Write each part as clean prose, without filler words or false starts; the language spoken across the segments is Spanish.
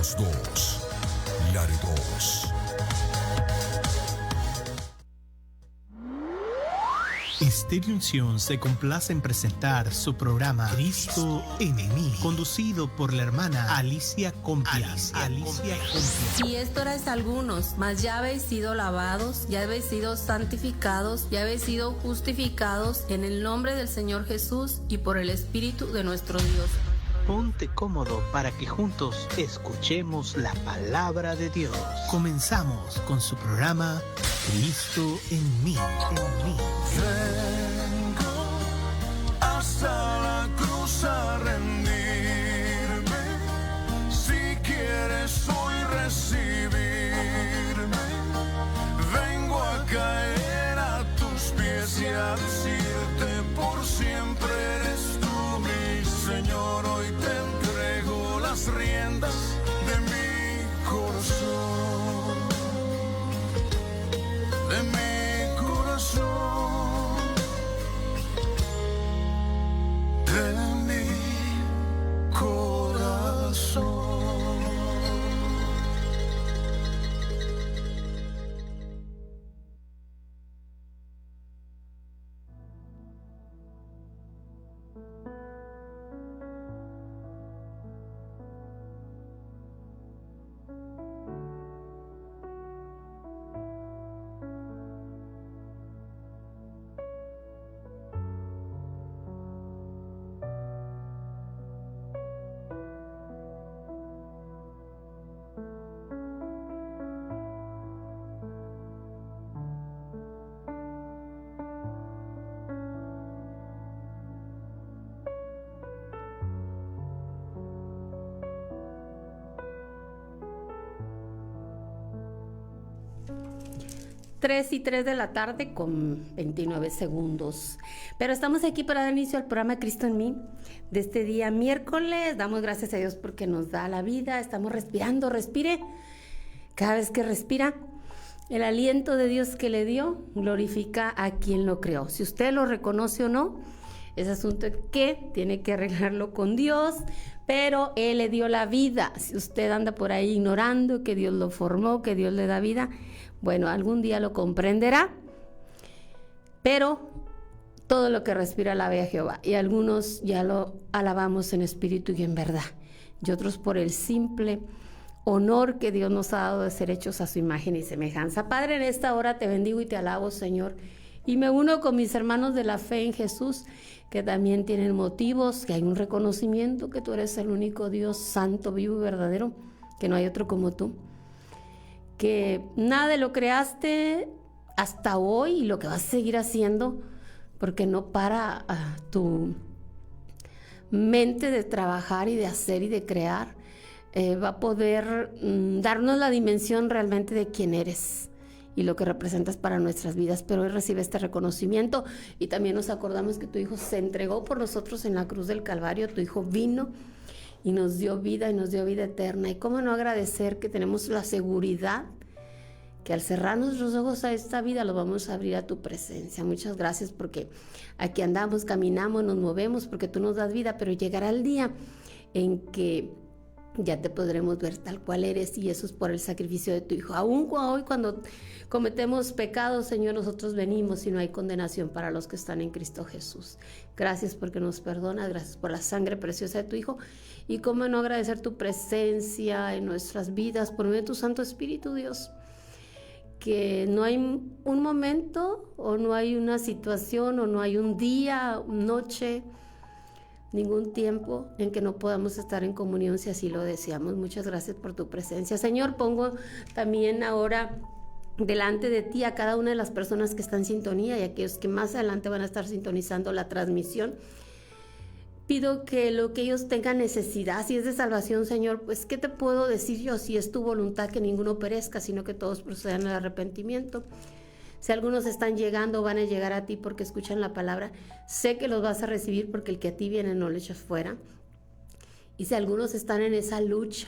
Los dos, Laredos. Estéreo Unción se complace en presentar su programa Cristo en mí, conducido por la hermana Alicia Compia. Y esto erais algunos, mas ya habéis sido lavados, ya habéis sido santificados, ya habéis sido justificados en el nombre del Señor Jesús y por el Espíritu de nuestro Dios. Ponte cómodo para que juntos escuchemos la palabra de Dios. Comenzamos con su programa Cristo en mí. Vengo hasta la cruz a rendirme. Si quieres hoy recibirme, vengo a caer a tus pies y a decirte por siempre eres tú mi Señor. Hoy te entrego las riendas de mi corazón, de mi corazón, de mi corazón. Tres y 3 de la tarde con 29 segundos. Pero estamos aquí para dar inicio al programa Cristo en mí de este día miércoles. Damos gracias a Dios porque nos da la vida. Estamos respirando, respire. Cada vez que respira, el aliento de Dios que le dio glorifica a quien lo creó. Si usted lo reconoce o no, es asunto que tiene que arreglarlo con Dios, pero Él le dio la vida. Si usted anda por ahí ignorando que Dios lo formó, que Dios le da vida, bueno, algún día lo comprenderá, pero todo lo que respira alabe a Jehová. Y algunos ya lo alabamos en espíritu y en verdad, y otros por el simple honor que Dios nos ha dado de ser hechos a su imagen y semejanza. Padre, en esta hora te bendigo y te alabo, Señor, y me uno con mis hermanos de la fe en Jesús, que también tienen motivos, que hay un reconocimiento que tú eres el único Dios santo, vivo y verdadero, que no hay otro como tú, que nada de lo creaste hasta hoy y lo que vas a seguir haciendo, porque no para tu mente de trabajar y de hacer y de crear, va a poder darnos la dimensión realmente de quién eres y lo que representas para nuestras vidas. Pero hoy recibe este reconocimiento y también nos acordamos que tu Hijo se entregó por nosotros en la cruz del Calvario. Tu Hijo vino y nos dio vida y nos dio vida eterna. Y cómo no agradecer que tenemos la seguridad que al cerrar nuestros ojos a esta vida los vamos a abrir a tu presencia. Muchas gracias porque aquí andamos, caminamos, nos movemos porque tú nos das vida, pero llegará el día en que ya te podremos ver tal cual eres, y eso es por el sacrificio de tu Hijo. Aún hoy cuando cometemos pecados, Señor, nosotros venimos y no hay condenación para los que están en Cristo Jesús. Gracias porque nos perdonas, gracias por la sangre preciosa de tu Hijo, y cómo no agradecer tu presencia en nuestras vidas por medio de tu Santo Espíritu, Dios, que no hay un momento o no hay una situación o no hay un día, noche, ningún tiempo en que no podamos estar en comunión si así lo deseamos. Muchas gracias por tu presencia. Señor, pongo también ahora delante de ti a cada una de las personas que están en sintonía y a aquellos que más adelante van a estar sintonizando la transmisión. Pido que lo que ellos tengan necesidad, si es de salvación, Señor, pues ¿qué te puedo decir yo? Si es tu voluntad que ninguno perezca, sino que todos procedan al arrepentimiento. Si algunos están llegando, van a llegar a ti porque escuchan la palabra, sé que los vas a recibir porque el que a ti viene no le echas fuera. Y si algunos están en esa lucha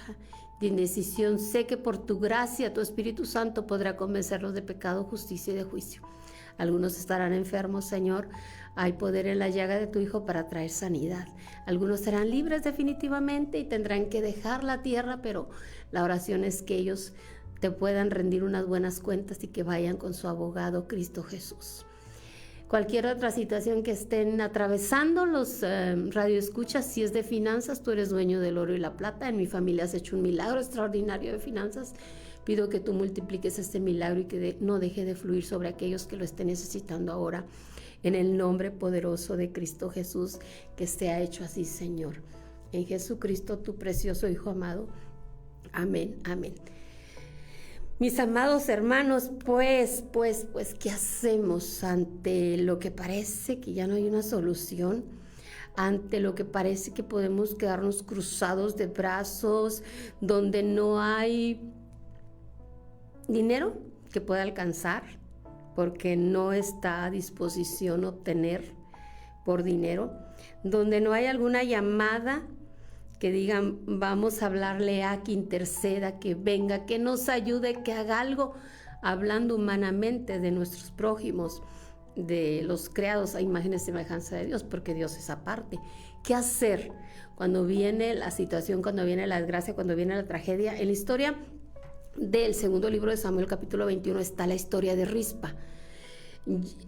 de indecisión, sé que por tu gracia, tu Espíritu Santo podrá convencerlos de pecado, justicia y de juicio. Algunos estarán enfermos, Señor. Hay poder en la llaga de tu Hijo para traer sanidad. Algunos serán libres definitivamente y tendrán que dejar la tierra, pero la oración es que ellos te puedan rendir unas buenas cuentas y que vayan con su abogado Cristo Jesús. Cualquier otra situación que estén atravesando los radioescuchas, si es de finanzas, tú eres dueño del oro y la plata. En mi familia has hecho un milagro extraordinario de finanzas. Pido que tú multipliques este milagro y que no deje de fluir sobre aquellos que lo estén necesitando ahora. En el nombre poderoso de Cristo Jesús, que sea hecho así, Señor. En Jesucristo, tu precioso Hijo amado. Amén, amén. Mis amados hermanos, pues, ¿qué hacemos ante lo que parece que ya no hay una solución? Ante lo que parece que podemos quedarnos cruzados de brazos, donde no hay dinero que pueda alcanzar, porque no está a disposición obtener por dinero, donde no hay alguna llamada que digan, vamos a hablarle a que interceda, que venga, que nos ayude, que haga algo, hablando humanamente de nuestros prójimos, de los creados a imagen y semejanza de Dios, porque Dios es aparte. ¿Qué hacer cuando viene la situación, cuando viene la desgracia, cuando viene la tragedia? En la historia del segundo libro de Samuel, capítulo 21, está la historia de Rispa.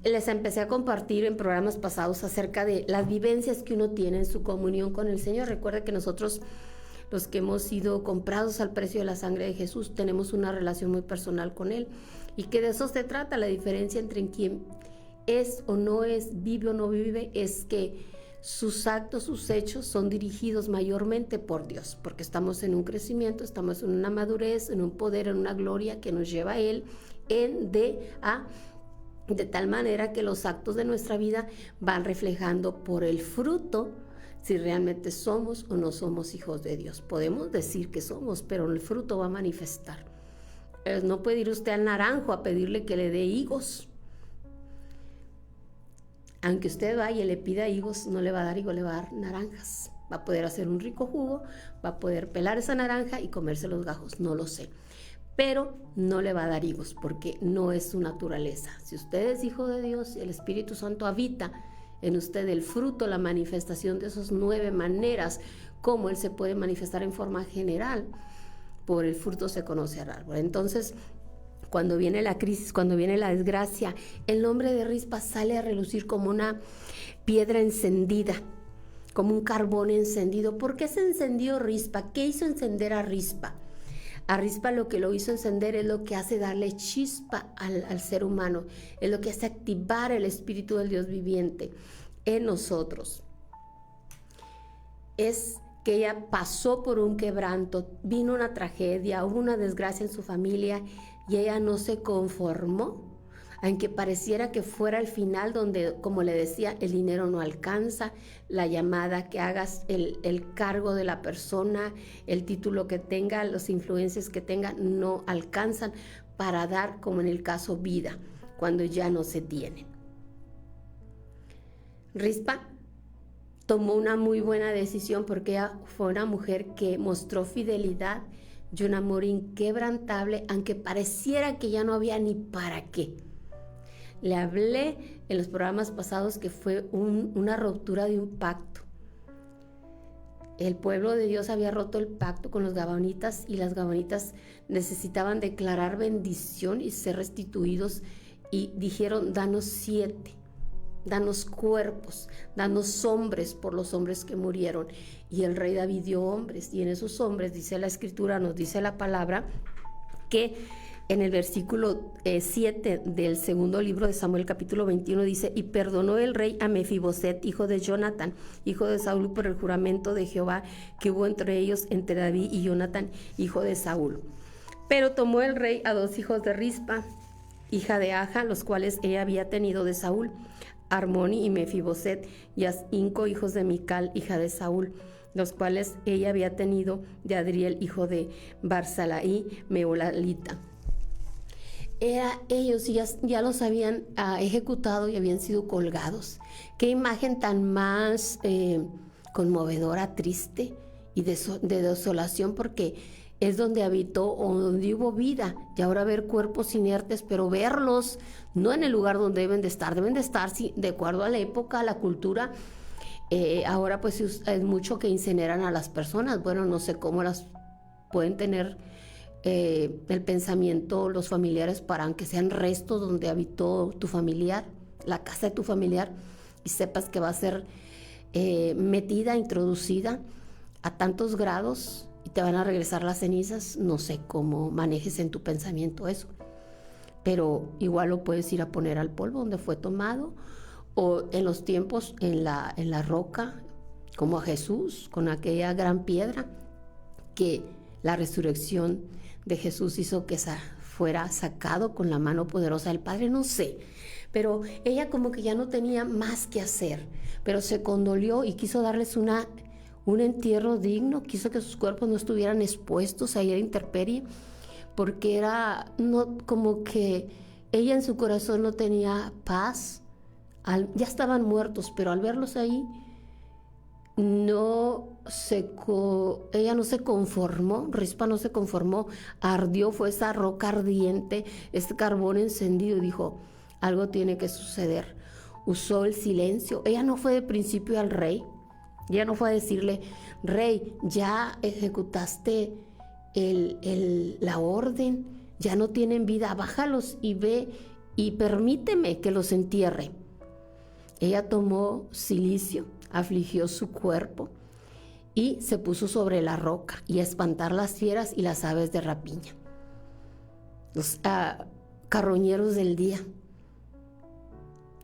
Les empecé a compartir en programas pasados acerca de las vivencias que uno tiene en su comunión con el Señor. Recuerda que nosotros, los que hemos sido comprados al precio de la sangre de Jesús, tenemos una relación muy personal con Él, y que de eso se trata. La diferencia entre quien es o no es, vive o no vive, es que sus actos, sus hechos son dirigidos mayormente por Dios, porque estamos en un crecimiento, estamos en una madurez, en un poder, en una gloria que nos lleva a Él de tal manera que los actos de nuestra vida van reflejando por el fruto si realmente somos o no somos hijos de Dios. Podemos decir que somos, pero el fruto va a manifestar. No puede ir usted al naranjo a pedirle que le dé higos. Aunque usted vaya y le pida higos, no le va a dar higos, le va a dar naranjas. Va a poder hacer un rico jugo, va a poder pelar esa naranja y comerse los gajos, no lo sé. Pero no le va a dar higos porque no es su naturaleza. Si usted es hijo de Dios y el Espíritu Santo habita en usted, el fruto, la manifestación de esas 9 maneras, cómo Él se puede manifestar en forma general, por el fruto se conoce al árbol. Entonces, cuando viene la crisis, cuando viene la desgracia, el nombre de Rispa sale a relucir como una piedra encendida, como un carbón encendido. ¿Por qué se encendió Rispa? ¿Qué hizo encender a Rispa? A Rispa lo que lo hizo encender es lo que hace darle chispa al ser humano, es lo que hace activar el Espíritu del Dios viviente en nosotros. Es que ella pasó por un quebranto, vino una tragedia, hubo una desgracia en su familia y ella no se conformó, aunque pareciera que fuera el final donde, como le decía, el dinero no alcanza, la llamada que hagas, el cargo de la persona, el título que tenga, las influencias que tenga, no alcanzan para dar, como en el caso, vida, cuando ya no se tienen. Rispa tomó una muy buena decisión porque ella fue una mujer que mostró fidelidad y un amor inquebrantable, aunque pareciera que ya no había ni para qué. Le hablé en los programas pasados que fue una ruptura de un pacto. El pueblo de Dios había roto el pacto con los gabonitas y las gabonitas necesitaban declarar bendición y ser restituidos, y dijeron: danos 7, danos cuerpos, danos hombres por los hombres que murieron. Y el rey David dio hombres, y en esos hombres, dice la escritura, nos dice la palabra, que en el versículo 7 del segundo libro de Samuel, capítulo 21, dice: y perdonó el rey a Mefiboset, hijo de Jonatán, hijo de Saúl, por el juramento de Jehová que hubo entre ellos, entre David y Jonatán, hijo de Saúl. Pero tomó el rey a 2 hijos de Rispa, hija de Aja, los cuales ella había tenido de Saúl, Armoni y Mefiboset, y a 5 hijos de Mical, hija de Saúl, los cuales ella había tenido de Adriel, hijo de Barzalaí, Meolalita. Ellos ya los habían ejecutado y habían sido colgados. Qué imagen tan más conmovedora, triste y de desolación, porque es donde habitó o donde hubo vida. Y ahora ver cuerpos inertes, pero verlos no en el lugar donde deben de estar sí, de acuerdo a la época, a la cultura. Ahora pues es mucho que incineran a las personas. Bueno, no sé cómo las pueden tener el pensamiento los familiares para que sean restos donde habitó tu familiar, la casa de tu familiar, y sepas que va a ser metida, introducida a tantos grados y te van a regresar las cenizas. No sé cómo manejes en tu pensamiento eso, pero igual lo puedes ir a poner al polvo donde fue tomado, o en los tiempos en la roca, como a Jesús, con aquella gran piedra, que la resurrección de Jesús hizo que fuera sacado con la mano poderosa del Padre. No sé, pero ella como que ya no tenía más que hacer, pero se condolió y quiso darles un entierro digno, quiso que sus cuerpos no estuvieran expuestos ahí a la intemperie, porque era como que ella en su corazón no tenía paz. Ya estaban muertos, pero al verlos ahí, ella no se conformó, Rispa no se conformó, ardió, fue esa roca ardiente, este carbón encendido, y dijo, algo tiene que suceder. Usó el silencio. Ella no fue de principio al rey, ella no fue a decirle, rey, ya ejecutaste la orden, ya no tienen vida, bájalos y ve y permíteme que los entierre. Ella tomó cilicio, afligió su cuerpo y se puso sobre la roca y a espantar las fieras y las aves de rapiña, los carroñeros del día.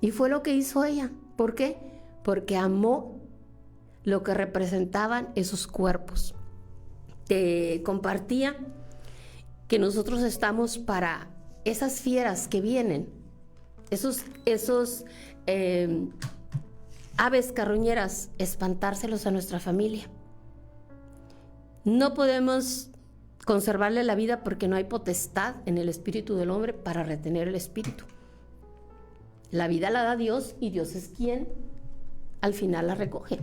Y fue lo que hizo ella. ¿Por qué? Porque amó lo que representaban esos cuerpos. Te compartía que nosotros estamos para esas fieras que vienen, esos aves carroñeras, espantárselos a nuestra familia. No podemos conservarle la vida porque no hay potestad en el espíritu del hombre para retener el espíritu. La vida la da Dios y Dios es quien al final la recoge.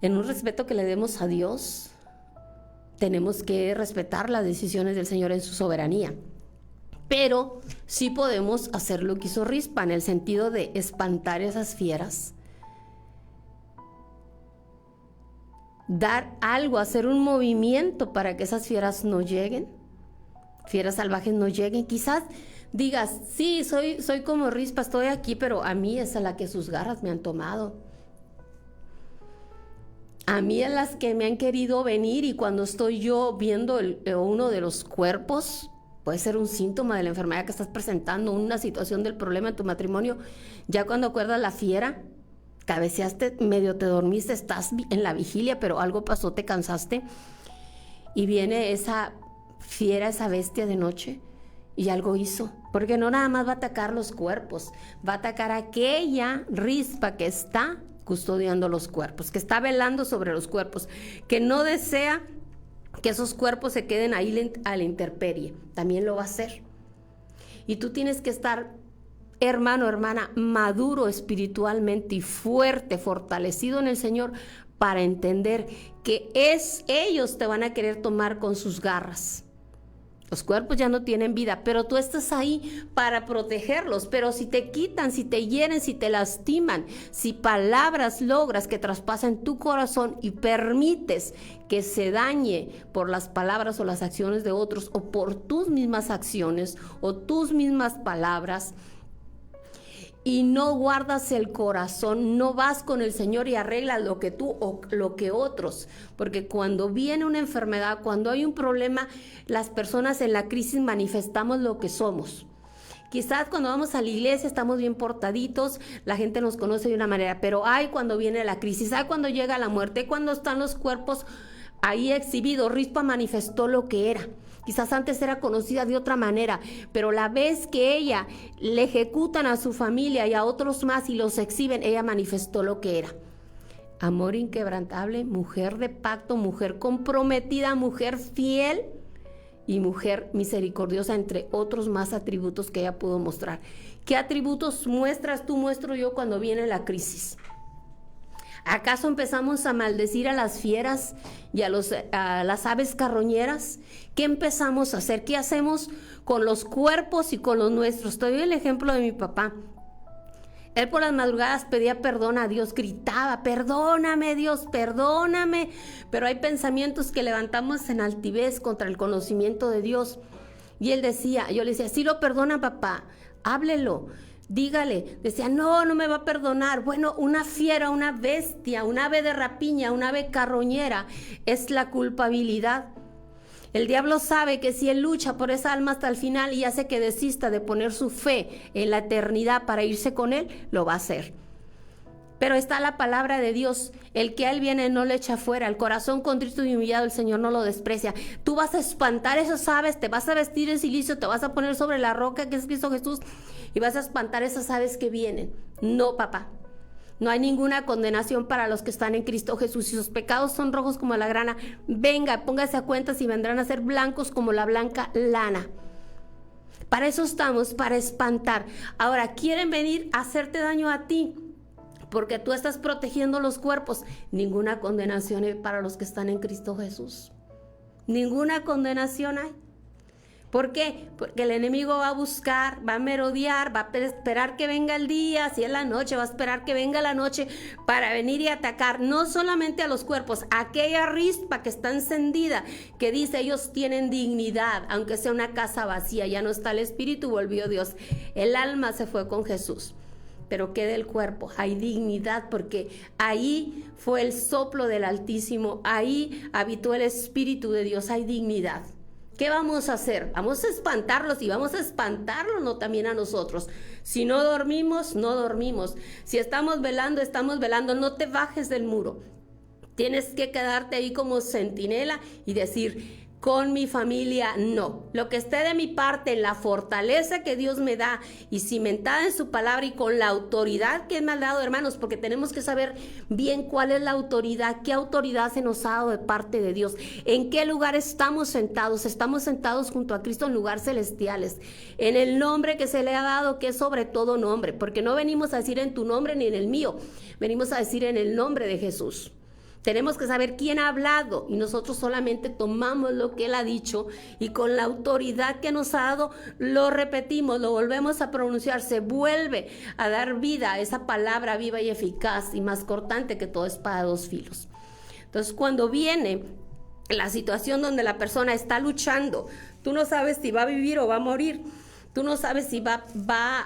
En un respeto que le demos a Dios, tenemos que respetar las decisiones del Señor en su soberanía. Pero sí podemos hacer lo que hizo Rispa, en el sentido de espantar esas fieras, dar algo, hacer un movimiento para que esas fieras no lleguen, fieras salvajes no lleguen. Quizás digas, sí, soy como Rispa, estoy aquí, pero a mí es a la que sus garras me han tomado. A mí es las que me han querido venir, y cuando estoy yo viendo uno de los cuerpos, puede ser un síntoma de la enfermedad que estás presentando, una situación del problema en tu matrimonio. Ya cuando acuerdas la fiera, cabeceaste, medio te dormiste, estás en la vigilia, pero algo pasó, te cansaste, y viene esa fiera, esa bestia de noche, y algo hizo. Porque no nada más va a atacar los cuerpos, va a atacar a aquella Rispa que está custodiando los cuerpos, que está velando sobre los cuerpos, que no desea que esos cuerpos se queden ahí a la intemperie. También lo va a hacer. Y tú tienes que estar, hermano, hermana, maduro espiritualmente y fuerte, fortalecido en el Señor, para entender que ellos te van a querer tomar con sus garras. Los cuerpos ya no tienen vida, pero tú estás ahí para protegerlos. Pero si te quitan, si te hieren, si te lastiman, si palabras logras que traspasen tu corazón y permites que se dañe por las palabras o las acciones de otros, o por tus mismas acciones o tus mismas palabras, y no guardas el corazón, no vas con el Señor y arreglas lo que tú o lo que otros. Porque cuando viene una enfermedad, cuando hay un problema, las personas en la crisis manifestamos lo que somos. Quizás cuando vamos a la iglesia estamos bien portaditos, la gente nos conoce de una manera, pero cuando viene la crisis, cuando llega la muerte, cuando están los cuerpos ahí exhibidos. Rispa manifestó lo que era. Quizás antes era conocida de otra manera, pero la vez que ella le ejecutan a su familia y a otros más y los exhiben, ella manifestó lo que era. Amor inquebrantable, mujer de pacto, mujer comprometida, mujer fiel y mujer misericordiosa, entre otros más atributos que ella pudo mostrar. ¿Qué atributos muestras tú, muestro yo cuando viene la crisis? ¿Acaso empezamos a maldecir a las fieras y a las aves carroñeras? ¿Qué empezamos a hacer? ¿Qué hacemos con los cuerpos y con los nuestros? Te doy el ejemplo de mi papá. Él por las madrugadas pedía perdón a Dios, gritaba, perdóname Dios, perdóname. Pero hay pensamientos que levantamos en altivez contra el conocimiento de Dios. Y él decía, yo le decía, sí lo perdona papá, háblelo, dígale. Decía, no me va a perdonar. Bueno, una fiera, una bestia, un ave de rapiña, un ave carroñera es la culpabilidad. El diablo sabe que si él lucha por esa alma hasta el final y hace que desista de poner su fe en la eternidad para irse con él, lo va a hacer. Pero está la palabra de Dios, el que a él viene no le echa fuera, el corazón contrito y humillado el Señor no lo desprecia. Tú vas a espantar esas aves, te vas a vestir en silicio, te vas a poner sobre la roca que es Cristo Jesús y vas a espantar esas aves que vienen. No, papá. No hay ninguna condenación para los que están en Cristo Jesús. Si sus pecados son rojos como la grana, venga, póngase a cuentas y vendrán a ser blancos como la blanca lana. Para eso estamos, para espantar. Ahora, quieren venir a hacerte daño a ti porque tú estás protegiendo los cuerpos. Ninguna condenación hay para los que están en Cristo Jesús. Ninguna condenación hay. ¿Por qué? Porque el enemigo va a buscar, va a merodear, va a esperar que venga el día, si es la noche, va a esperar que venga la noche para venir y atacar no solamente a los cuerpos, aquella rispa que está encendida, que dice ellos tienen dignidad, aunque sea una casa vacía, ya no está el espíritu, volvió Dios, el alma se fue con Jesús. Pero queda el cuerpo, hay dignidad porque ahí fue el soplo del Altísimo, ahí habitó el Espíritu de Dios, hay dignidad. ¿Qué vamos a hacer? Vamos a espantarlos y vamos a espantarlos no también a nosotros. Si no dormimos, no dormimos. Si estamos velando, no te bajes del muro. Tienes que quedarte ahí como centinela y decir, con mi familia no. Lo que esté de mi parte, en la fortaleza que Dios me da y cimentada en su palabra y con la autoridad que Él me ha dado, hermanos, porque tenemos que saber bien cuál es la autoridad, qué autoridad se nos ha dado de parte de Dios, en qué lugar estamos sentados. Estamos sentados junto a Cristo en lugares celestiales, en el nombre que se le ha dado, que es sobre todo nombre, porque no venimos a decir en tu nombre ni en el mío, venimos a decir en el nombre de Jesús. Tenemos que saber quién ha hablado y nosotros solamente tomamos lo que Él ha dicho y con la autoridad que nos ha dado lo repetimos, lo volvemos a pronunciar, se vuelve a dar vida a esa palabra viva y eficaz y más cortante que toda espada de dos filos. Entonces, cuando viene la situación donde la persona está luchando, tú no sabes si va a vivir o va a morir. Tú no sabes si va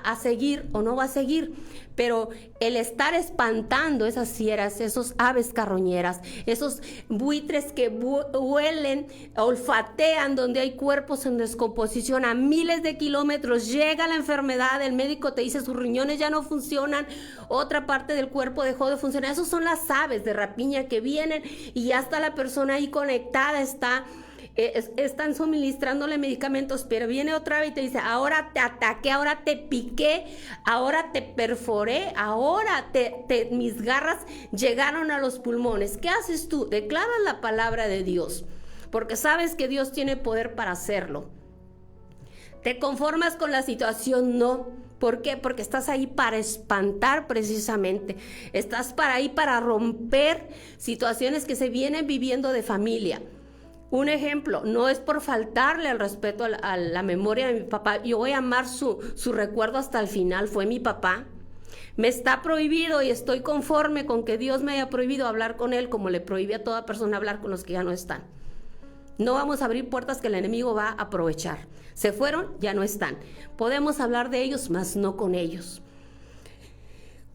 a seguir o no va a seguir, pero el estar espantando esas fieras, esos aves carroñeras, esos buitres que huelen, olfatean donde hay cuerpos en descomposición a miles de kilómetros, llega la enfermedad, el médico te dice sus riñones ya no funcionan, otra parte del cuerpo dejó de funcionar. Esas son las aves de rapiña que vienen y ya está la persona ahí conectada, están suministrándole medicamentos, pero viene otra vez y te dice, ahora te ataqué, ahora te piqué, ahora te perforé, ahora mis garras llegaron a los pulmones. ¿Qué haces tú? Declaras la palabra de Dios, porque sabes que Dios tiene poder para hacerlo. ¿Te conformas con la situación? No. ¿Por qué? Porque estás ahí para espantar precisamente. Estás ahí para romper situaciones que se vienen viviendo de familia. Un ejemplo, no es por faltarle al respeto a la memoria de mi papá. Yo voy a amar su recuerdo hasta el final. Fue mi papá. Me está prohibido y estoy conforme con que Dios me haya prohibido hablar con él como le prohíbe a toda persona hablar con los que ya no están. No vamos a abrir puertas que el enemigo va a aprovechar. Se fueron, ya no están. Podemos hablar de ellos, mas no con ellos.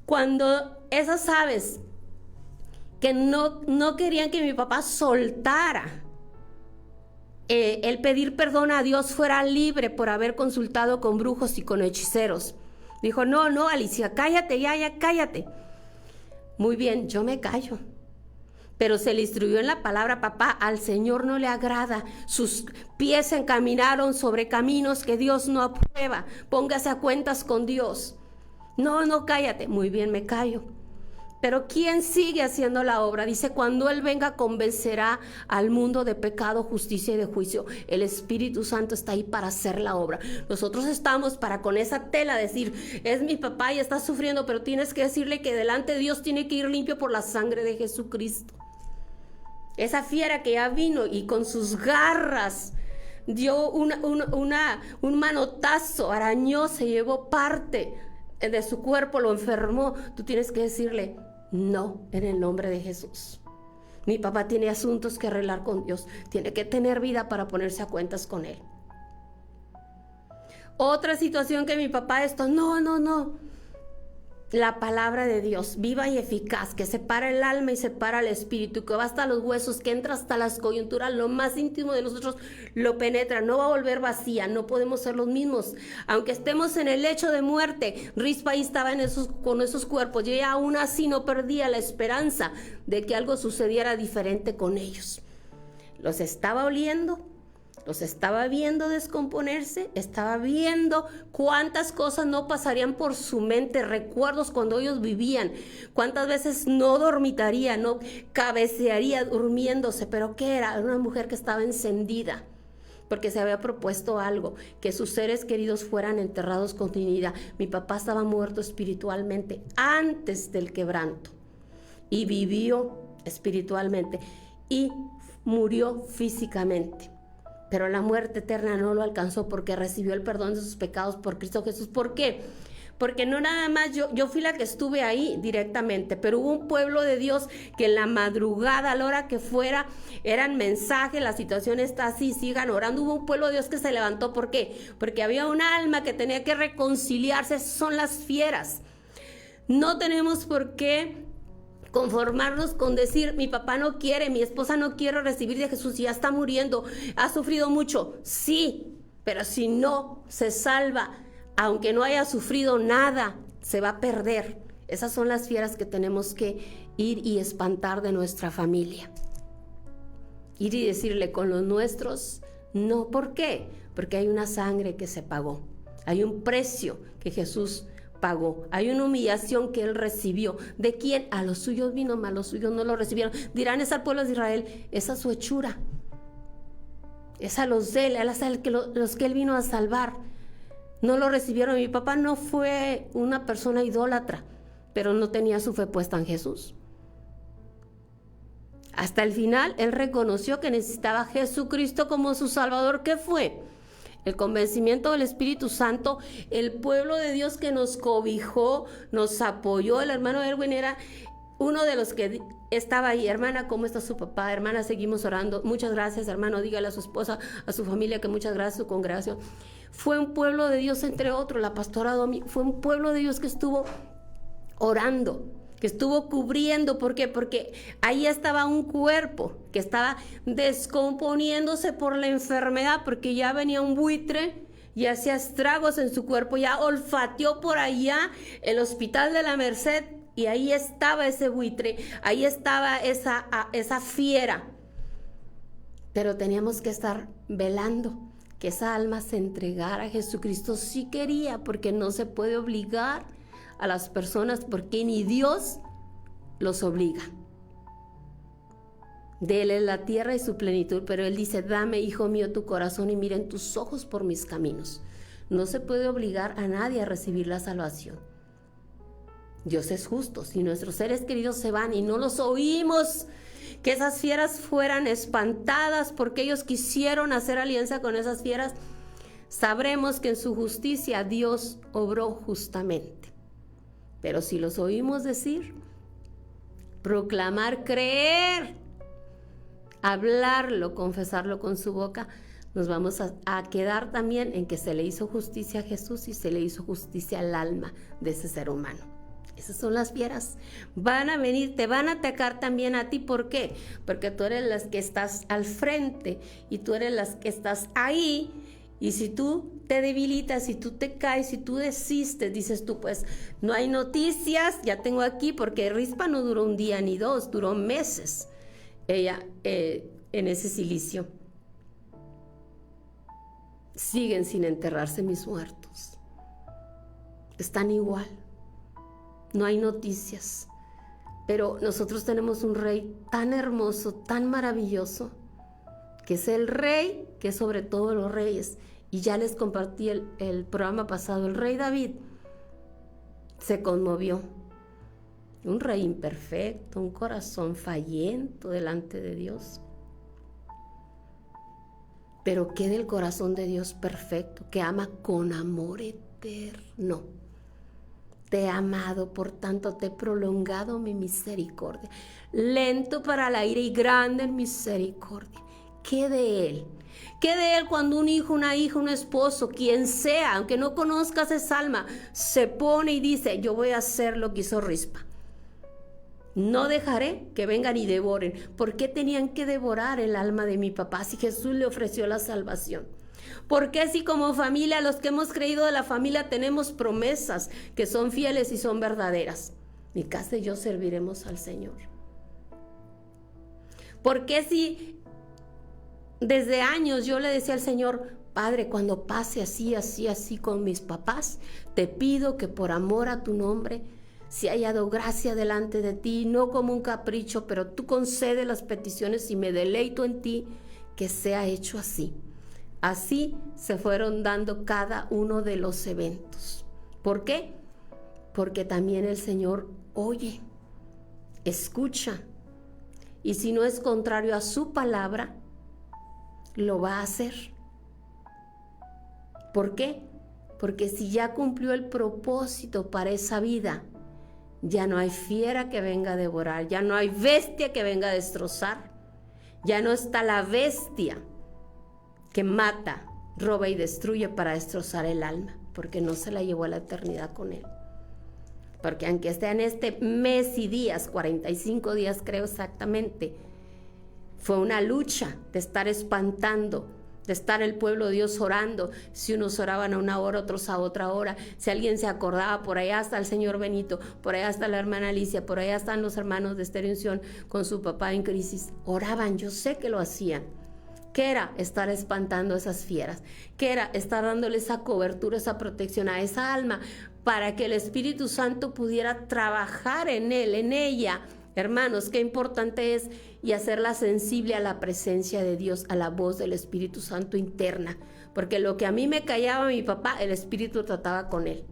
Cuando esas aves que no querían que mi papá soltara el pedir perdón a Dios, fuera libre por haber consultado con brujos y con hechiceros. Dijo, no, Alicia, cállate, ya, cállate. Muy bien, yo me callo. Pero se le instruyó en la palabra, papá, al Señor no le agrada. Sus pies se encaminaron sobre caminos que Dios no aprueba. Póngase a cuentas con Dios. No, cállate. Muy bien, me callo. Pero ¿quién sigue haciendo la obra? Dice, cuando Él venga convencerá al mundo de pecado, justicia y de juicio. El Espíritu Santo está ahí para hacer la obra. Nosotros estamos para con esa tela decir, es mi papá y está sufriendo, pero tienes que decirle que delante de Dios tiene que ir limpio por la sangre de Jesucristo. Esa fiera que ya vino y con sus garras dio un manotazo, arañó, se llevó parte de su cuerpo, lo enfermó. Tú tienes que decirle, no, en el nombre de Jesús. Mi papá tiene asuntos que arreglar con Dios. Tiene que tener vida para ponerse a cuentas con Él. Otra situación que mi papá no. La palabra de Dios, viva y eficaz, que separa el alma y separa el espíritu, que va hasta los huesos, que entra hasta las coyunturas, lo más íntimo de nosotros lo penetra, no va a volver vacía, no podemos ser los mismos. Aunque estemos en el lecho de muerte, Rispa ahí estaba con esos cuerpos, y ella aún así no perdía la esperanza de que algo sucediera diferente con ellos. Los estaba oliendo, los estaba viendo descomponerse, estaba viendo cuántas cosas no pasarían por su mente, recuerdos cuando ellos vivían, cuántas veces no dormitaría, no cabecearía durmiéndose, pero ¿qué era? Era una mujer que estaba encendida, porque se había propuesto algo, que sus seres queridos fueran enterrados con dignidad. Mi papá estaba muerto espiritualmente antes del quebranto y vivió espiritualmente y murió físicamente. Pero la muerte eterna no lo alcanzó porque recibió el perdón de sus pecados por Cristo Jesús. ¿Por qué? Porque no nada más yo fui la que estuve ahí directamente, pero hubo un pueblo de Dios que en la madrugada, a la hora que fuera, eran mensajes, la situación está así, sigan orando. Hubo un pueblo de Dios que se levantó. ¿Por qué? Porque había un alma que tenía que reconciliarse. Son las fieras. No tenemos por qué conformarnos con decir, mi papá no quiere, mi esposa no quiere recibir de Jesús, ya está muriendo, ha sufrido mucho. Sí, pero si no se salva, aunque no haya sufrido nada, se va a perder. Esas son las fieras que tenemos que ir y espantar de nuestra familia. Ir y decirle con los nuestros, no. ¿Por qué? Porque hay una sangre que se pagó, hay un precio que Jesús pagó, hay una humillación que Él recibió. ¿De quién? A los suyos vino, mas los suyos no lo recibieron. Dirán, es al pueblo de Israel, es a su hechura, es a los de Él, los que Él vino a salvar. No lo recibieron. Mi papá no fue una persona idólatra, pero no tenía su fe puesta en Jesús. Hasta el final, Él reconoció que necesitaba a Jesucristo como su Salvador. ¿Qué fue? El convencimiento del Espíritu Santo, el pueblo de Dios que nos cobijó, nos apoyó. El hermano Erwin era uno de los que estaba ahí. Hermana, ¿cómo está su papá? Hermana, seguimos orando. Muchas gracias, hermano. Dígale a su esposa, a su familia que muchas gracias, su congregación. Fue un pueblo de Dios, entre otros, la pastora Domi. Fue un pueblo de Dios que estuvo orando, que estuvo cubriendo. ¿Por qué? Porque ahí estaba un cuerpo que estaba descomponiéndose por la enfermedad, porque ya venía un buitre y hacía estragos en su cuerpo, ya olfateó por allá el Hospital de la Merced, y ahí estaba ese buitre, ahí estaba esa fiera. Pero teníamos que estar velando que esa alma se entregara a Jesucristo. Sí quería, porque no se puede obligar a las personas, porque ni Dios los obliga. De Él es la tierra y su plenitud, pero Él dice, dame, hijo mío, tu corazón y miren tus ojos por mis caminos. No se puede obligar a nadie a recibir la salvación. Dios es justo. Si nuestros seres queridos se van y no los oímos, que esas fieras fueran espantadas porque ellos quisieron hacer alianza con esas fieras, sabremos que en su justicia Dios obró justamente. Pero si los oímos decir, proclamar, creer, hablarlo, confesarlo con su boca, nos vamos a quedar también en que se le hizo justicia a Jesús y se le hizo justicia al alma de ese ser humano. Esas son las fieras. Van a venir, te van a atacar también a ti. ¿Por qué? Porque tú eres las que estás al frente y tú eres las que estás ahí. Y si tú te debilitas, si tú te caes, si tú desistes, dices tú, pues no hay noticias, ya tengo aquí, porque Rispa no duró un día ni dos, duró meses ella en ese cilicio. Siguen sin enterrarse mis muertos. Están igual. No hay noticias. Pero nosotros tenemos un rey tan hermoso, tan maravilloso, que es el rey que es sobre todos los reyes. Y ya les compartí el programa pasado, el rey David se conmovió. Un rey imperfecto, un corazón fallento delante de Dios. Pero ¿qué del corazón de Dios perfecto, que ama con amor eterno? Te he amado, por tanto te he prolongado mi misericordia. Lento para la ira y grande en misericordia. ¿Qué de él? ¿Qué de él cuando un hijo, una hija, un esposo, quien sea, aunque no conozcas esa alma, se pone y dice, yo voy a hacer lo que hizo Rispa? No dejaré que vengan y devoren. ¿Por qué tenían que devorar el alma de mi papá si Jesús le ofreció la salvación? ¿Por qué si como familia, los que hemos creído de la familia, tenemos promesas que son fieles y son verdaderas? Mi casa y yo serviremos al Señor. ¿Por qué si desde años yo le decía al Señor, Padre, cuando pase así, así, así con mis papás, te pido que por amor a tu nombre, si haya dado gracia delante de ti, no como un capricho, pero tú concede las peticiones y me deleito en ti, que sea hecho así. Así se fueron dando cada uno de los eventos. ¿Por qué? Porque también el Señor oye, escucha, y si no es contrario a su palabra, lo va a hacer. ¿Por qué? Porque si ya cumplió el propósito para esa vida, ya no hay fiera que venga a devorar, ya no hay bestia que venga a destrozar, ya no está la bestia que mata, roba y destruye para destrozar el alma, porque no se la llevó a la eternidad con él. Porque aunque esté en este mes y días, 45 días creo exactamente, fue una lucha de estar espantando, de estar el pueblo de Dios orando. Si unos oraban a una hora, otros a otra hora. Si alguien se acordaba, por allá está el señor Benito, por allá está la hermana Alicia, por allá están los hermanos de Estéreo Unción con su papá en crisis. Oraban, yo sé que lo hacían. ¿Qué era? Estar espantando a esas fieras. ¿Qué era? Estar dándole esa cobertura, esa protección a esa alma para que el Espíritu Santo pudiera trabajar en él, en ella. Hermanos, qué importante es y hacerla sensible a la presencia de Dios, a la voz del Espíritu Santo interna. Porque lo que a mí me callaba mi papá, el Espíritu trataba con él.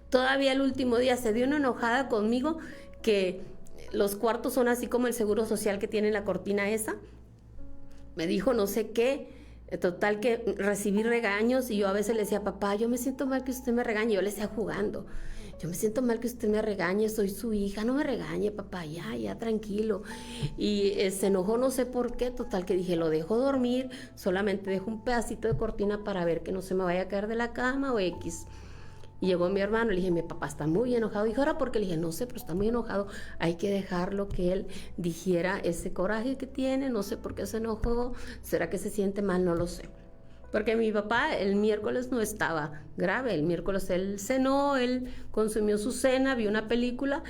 Todavía el último día se dio una enojada conmigo que los cuartos son así como el seguro social que tiene la cortina esa. Me dijo no sé qué, total que recibí regaños y yo a veces le decía, papá, yo me siento mal que usted me regañe. Yo le decía jugando, yo me siento mal que usted me regañe, soy su hija, no me regañe, papá, ya, tranquilo. Y se enojó no sé por qué, total que dije, lo dejo dormir, solamente dejo un pedacito de cortina para ver que no se me vaya a caer de la cama o X. Y llegó mi hermano, le dije, mi papá está muy enojado. Dijo, ¿ahora por qué? Le dije, no sé, pero está muy enojado. Hay que dejarlo que él dijera ese coraje que tiene, no sé por qué se enojó. ¿Será que se siente mal? No lo sé. Porque mi papá el miércoles no estaba grave. El miércoles él cenó, él consumió su cena, vio una película,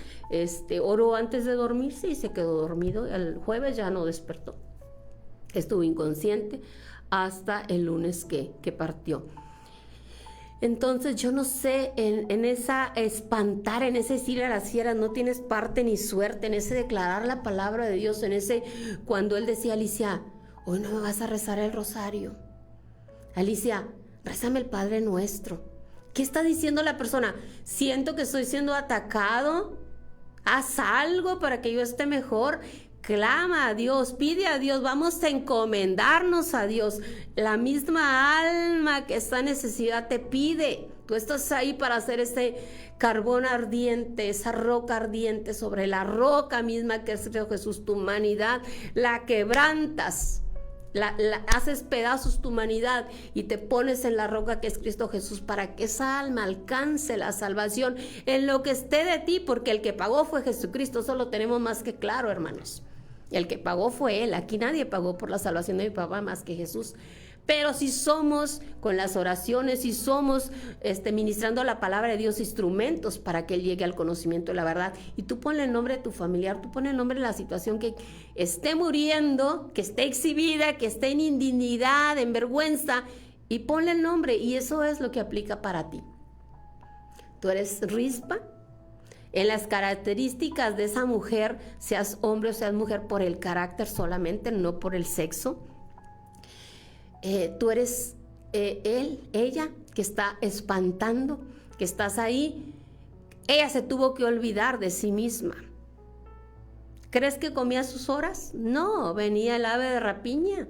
oró antes de dormirse y se quedó dormido. El jueves ya no despertó. Estuvo inconsciente hasta el lunes que partió. Entonces yo no sé, en esa espantar, en ese decirle a las fieras, no tienes parte ni suerte, en ese declarar la palabra de Dios, en ese cuando él decía, Alicia, hoy no me vas a rezar el rosario. Alicia, rézame el Padre Nuestro. ¿Qué está diciendo la persona? Siento que estoy siendo atacado. Haz algo para que yo esté mejor. Clama a Dios, pide a Dios, vamos a encomendarnos a Dios. La misma alma que está en necesidad te pide. Tú estás ahí para hacer ese carbón ardiente, esa roca ardiente sobre la roca misma que es Cristo Jesús, tu humanidad, la quebrantas. Haces pedazos tu humanidad y te pones en la roca que es Cristo Jesús para que esa alma alcance la salvación en lo que esté de ti, porque el que pagó fue Jesucristo. Eso lo tenemos más que claro, hermanos. El que pagó fue Él. Aquí nadie pagó por la salvación de mi papá más que Jesús. Pero si somos con las oraciones, si somos ministrando la palabra de Dios, instrumentos para que Él llegue al conocimiento de la verdad. Y tú ponle el nombre de tu familiar, tú ponle el nombre de la situación que esté muriendo, que esté exhibida, que esté en indignidad, en vergüenza, y ponle el nombre. Y eso es lo que aplica para ti. Tú eres Rispa, en las características de esa mujer, seas hombre o seas mujer, por el carácter solamente, no por el sexo. Tú eres ella que está espantando, que estás ahí. Ella se tuvo que olvidar de sí misma. ¿Crees que comía sus horas? No, venía el ave de rapiña.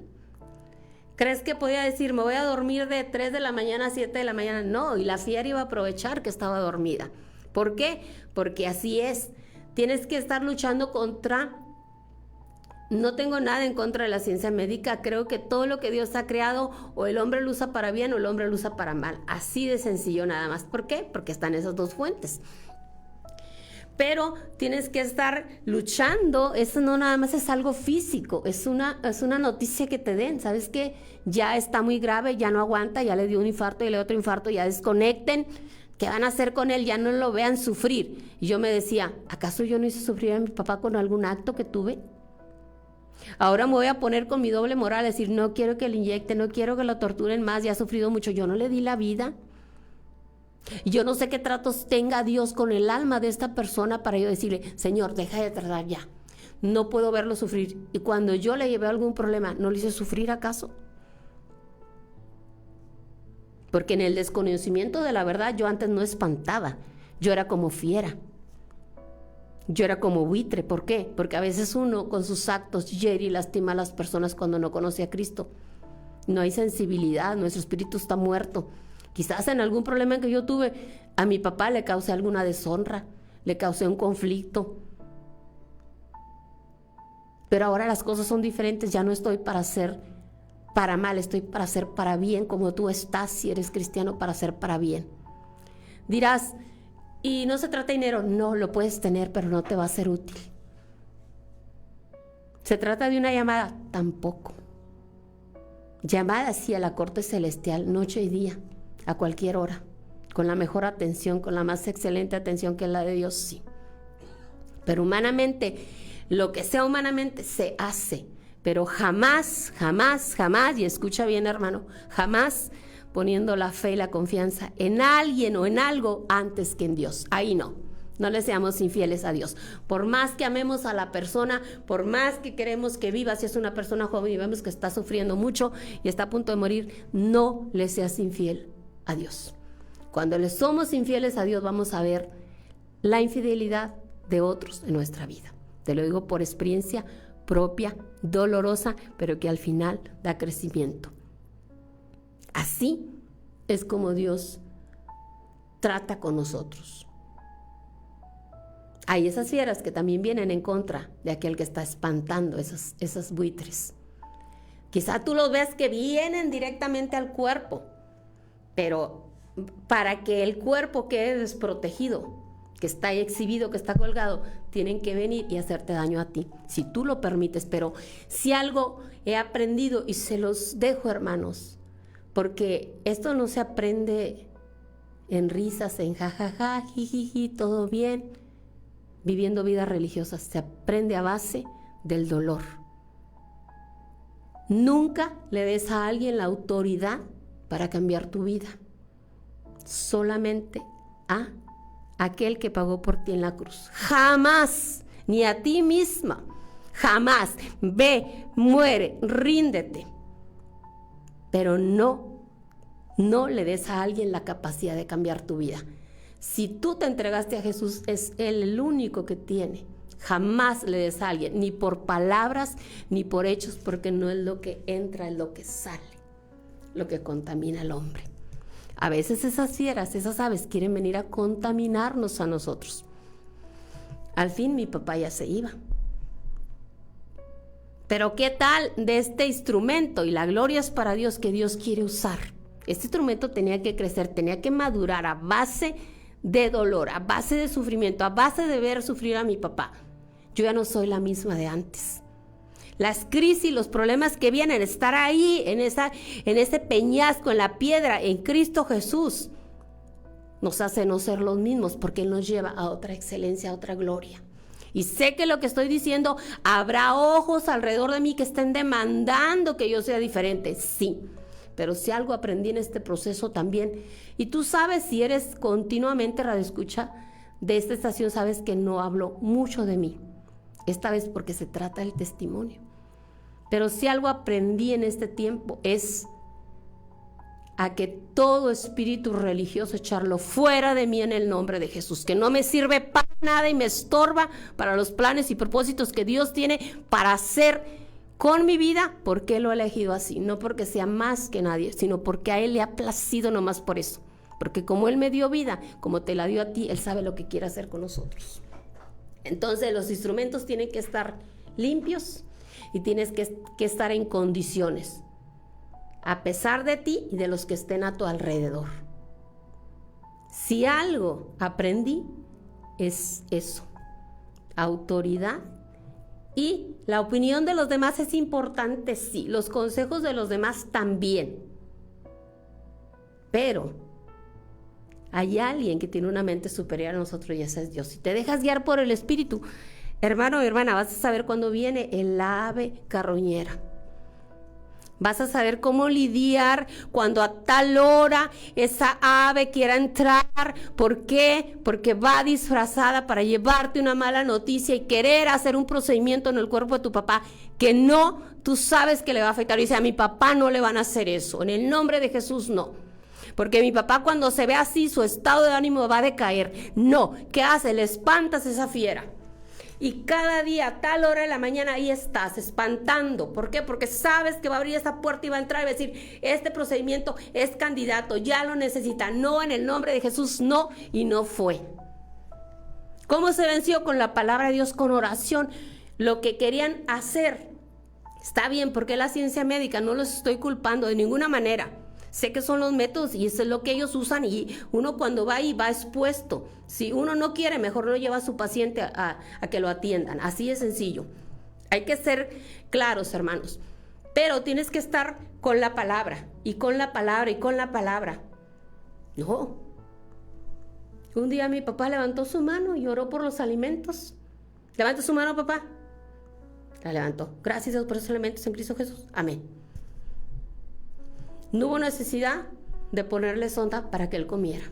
¿Crees que podía decir, me voy a dormir de 3 de la mañana a 7 de la mañana? No, y la fiera iba a aprovechar que estaba dormida. ¿Por qué? Porque así es. Tienes que estar luchando contra... No tengo nada en contra de la ciencia médica. Creo que todo lo que Dios ha creado, o el hombre lo usa para bien o el hombre lo usa para mal. Así de sencillo nada más. ¿Por qué? Porque están esas dos fuentes. Pero tienes que estar luchando. Eso no nada más es algo físico. Es una noticia que te den. ¿Sabes qué? Ya está muy grave, ya no aguanta, ya le dio un infarto y le dio otro infarto, ya desconecten. ¿Qué van a hacer con él? Ya no lo vean sufrir. Y yo me decía, ¿acaso yo no hice sufrir a mi papá con algún acto que tuve? Ahora me voy a poner con mi doble moral, decir, no quiero que le inyecten, no quiero que lo torturen más, ya ha sufrido mucho. Yo no le di la vida. Y yo no sé qué tratos tenga Dios con el alma de esta persona para yo decirle, Señor, deja de tratar ya. No puedo verlo sufrir. Y cuando yo le llevé algún problema, ¿no le hice sufrir acaso? Porque en el desconocimiento de la verdad yo antes no espantaba. Yo era como fiera. Yo era como buitre. ¿Por qué? Porque a veces uno con sus actos hiere y lastima a las personas cuando no conoce a Cristo. No hay sensibilidad, nuestro espíritu está muerto. Quizás en algún problema que yo tuve, a mi papá le causé alguna deshonra, le causé un conflicto. Pero ahora las cosas son diferentes, ya no estoy para hacer para mal, estoy para hacer para bien, como tú estás, si eres cristiano, para hacer para bien. Dirás, y no se trata de dinero, no, lo puedes tener, pero no te va a ser útil. ¿Se trata de una llamada? Tampoco. Llamada sí a la corte celestial, noche y día, a cualquier hora, con la mejor atención, con la más excelente atención que es la de Dios, sí. Pero humanamente, lo que sea humanamente se hace, pero jamás, jamás, jamás, y escucha bien hermano, jamás poniendo la fe y la confianza en alguien o en algo antes que en Dios. Ahí no le seamos infieles a Dios. Por más que amemos a la persona, por más que queremos que viva, si es una persona joven y vemos que está sufriendo mucho y está a punto de morir, no le seas infiel a Dios. Cuando le somos infieles a Dios, vamos a ver la infidelidad de otros en nuestra vida. Te lo digo por experiencia propia, dolorosa, pero que al final da crecimiento. Así es como Dios trata con nosotros. Hay esas fieras que también vienen en contra de aquel que está espantando esas buitres. Quizá tú los ves que vienen directamente al cuerpo, pero para que el cuerpo quede desprotegido, que está ahí exhibido, que está colgado, tienen que venir y hacerte daño a ti, si tú lo permites. Pero si algo he aprendido, y se los dejo, hermanos, porque esto no se aprende en risas, en jajaja, jijiji, todo bien, viviendo vidas religiosas, se aprende a base del dolor. Nunca le des a alguien la autoridad para cambiar tu vida, solamente a aquel que pagó por ti en la cruz. Jamás, ni a ti misma, jamás. Ve, muere, ríndete. Pero no le des a alguien la capacidad de cambiar tu vida. Si tú te entregaste a Jesús, es Él el único que tiene. Jamás le des a alguien, ni por palabras, ni por hechos, porque no es lo que entra, es lo que sale, lo que contamina al hombre. A veces esas fieras, esas aves quieren venir a contaminarnos a nosotros. Al fin mi papá ya se iba. Pero ¿qué tal de este instrumento? Y la gloria es para Dios, que Dios quiere usar. Este instrumento tenía que crecer, tenía que madurar a base de dolor, a base de sufrimiento, a base de ver sufrir a mi papá. Yo ya no soy la misma de antes. Las crisis, los problemas que vienen, estar ahí en ese peñasco, en la piedra, en Cristo Jesús, nos hace no ser los mismos, porque Él nos lleva a otra excelencia, a otra gloria. Y sé que lo que estoy diciendo, habrá ojos alrededor de mí que estén demandando que yo sea diferente, sí. Pero si algo aprendí en este proceso también, y tú sabes, si eres continuamente radioescucha de esta estación sabes que no hablo mucho de mí. Esta vez porque se trata del testimonio. Pero si algo aprendí en este tiempo es a que todo espíritu religioso echarlo fuera de mí en el nombre de Jesús, que no me sirve para nada y me estorba para los planes y propósitos que Dios tiene para hacer con mi vida, porque Él lo ha elegido así, no porque sea más que nadie, sino porque a Él le ha placido nomás por eso, porque como Él me dio vida, como te la dio a ti, Él sabe lo que quiere hacer con nosotros. Entonces los instrumentos tienen que estar limpios y tienes que estar en condiciones, a pesar de ti y de los que estén a tu alrededor. Si algo aprendí es eso, autoridad, y la opinión de los demás es importante, sí, los consejos de los demás también, pero hay alguien que tiene una mente superior a nosotros y ese es Dios. Si te dejas guiar por el Espíritu, hermano o hermana, vas a saber cuándo viene el ave carroñera. Vas a saber cómo lidiar cuando a tal hora esa ave quiera entrar. ¿Por qué? Porque va disfrazada para llevarte una mala noticia y querer hacer un procedimiento en el cuerpo de tu papá que no, tú sabes que le va a afectar. Y dice, a mi papá no le van a hacer eso. En el nombre de Jesús, no. Porque mi papá cuando se ve así, su estado de ánimo va a decaer. No, ¿qué hace? Le espantas esa fiera. Y cada día a tal hora de la mañana ahí estás espantando. ¿Por qué? Porque sabes que va a abrir esa puerta y va a entrar y va a decir, este procedimiento es candidato, ya lo necesita. No, en el nombre de Jesús, no, y no fue. ¿Cómo se venció? Con la palabra de Dios, con oración. Lo que querían hacer está bien, porque la ciencia médica, no los estoy culpando de ninguna manera. Sé que son los métodos y eso es lo que ellos usan y uno cuando va ahí va expuesto. Si uno no quiere, mejor no lleva a su paciente a que lo atiendan. Así de sencillo. Hay que ser claros, hermanos. Pero tienes que estar con la palabra y con la palabra y con la palabra. No. Un día mi papá levantó su mano y oró por los alimentos. Levanta su mano, papá. La levantó. Gracias a Dios por esos alimentos en Cristo Jesús. Amén. No hubo necesidad de ponerle sonda para que él comiera.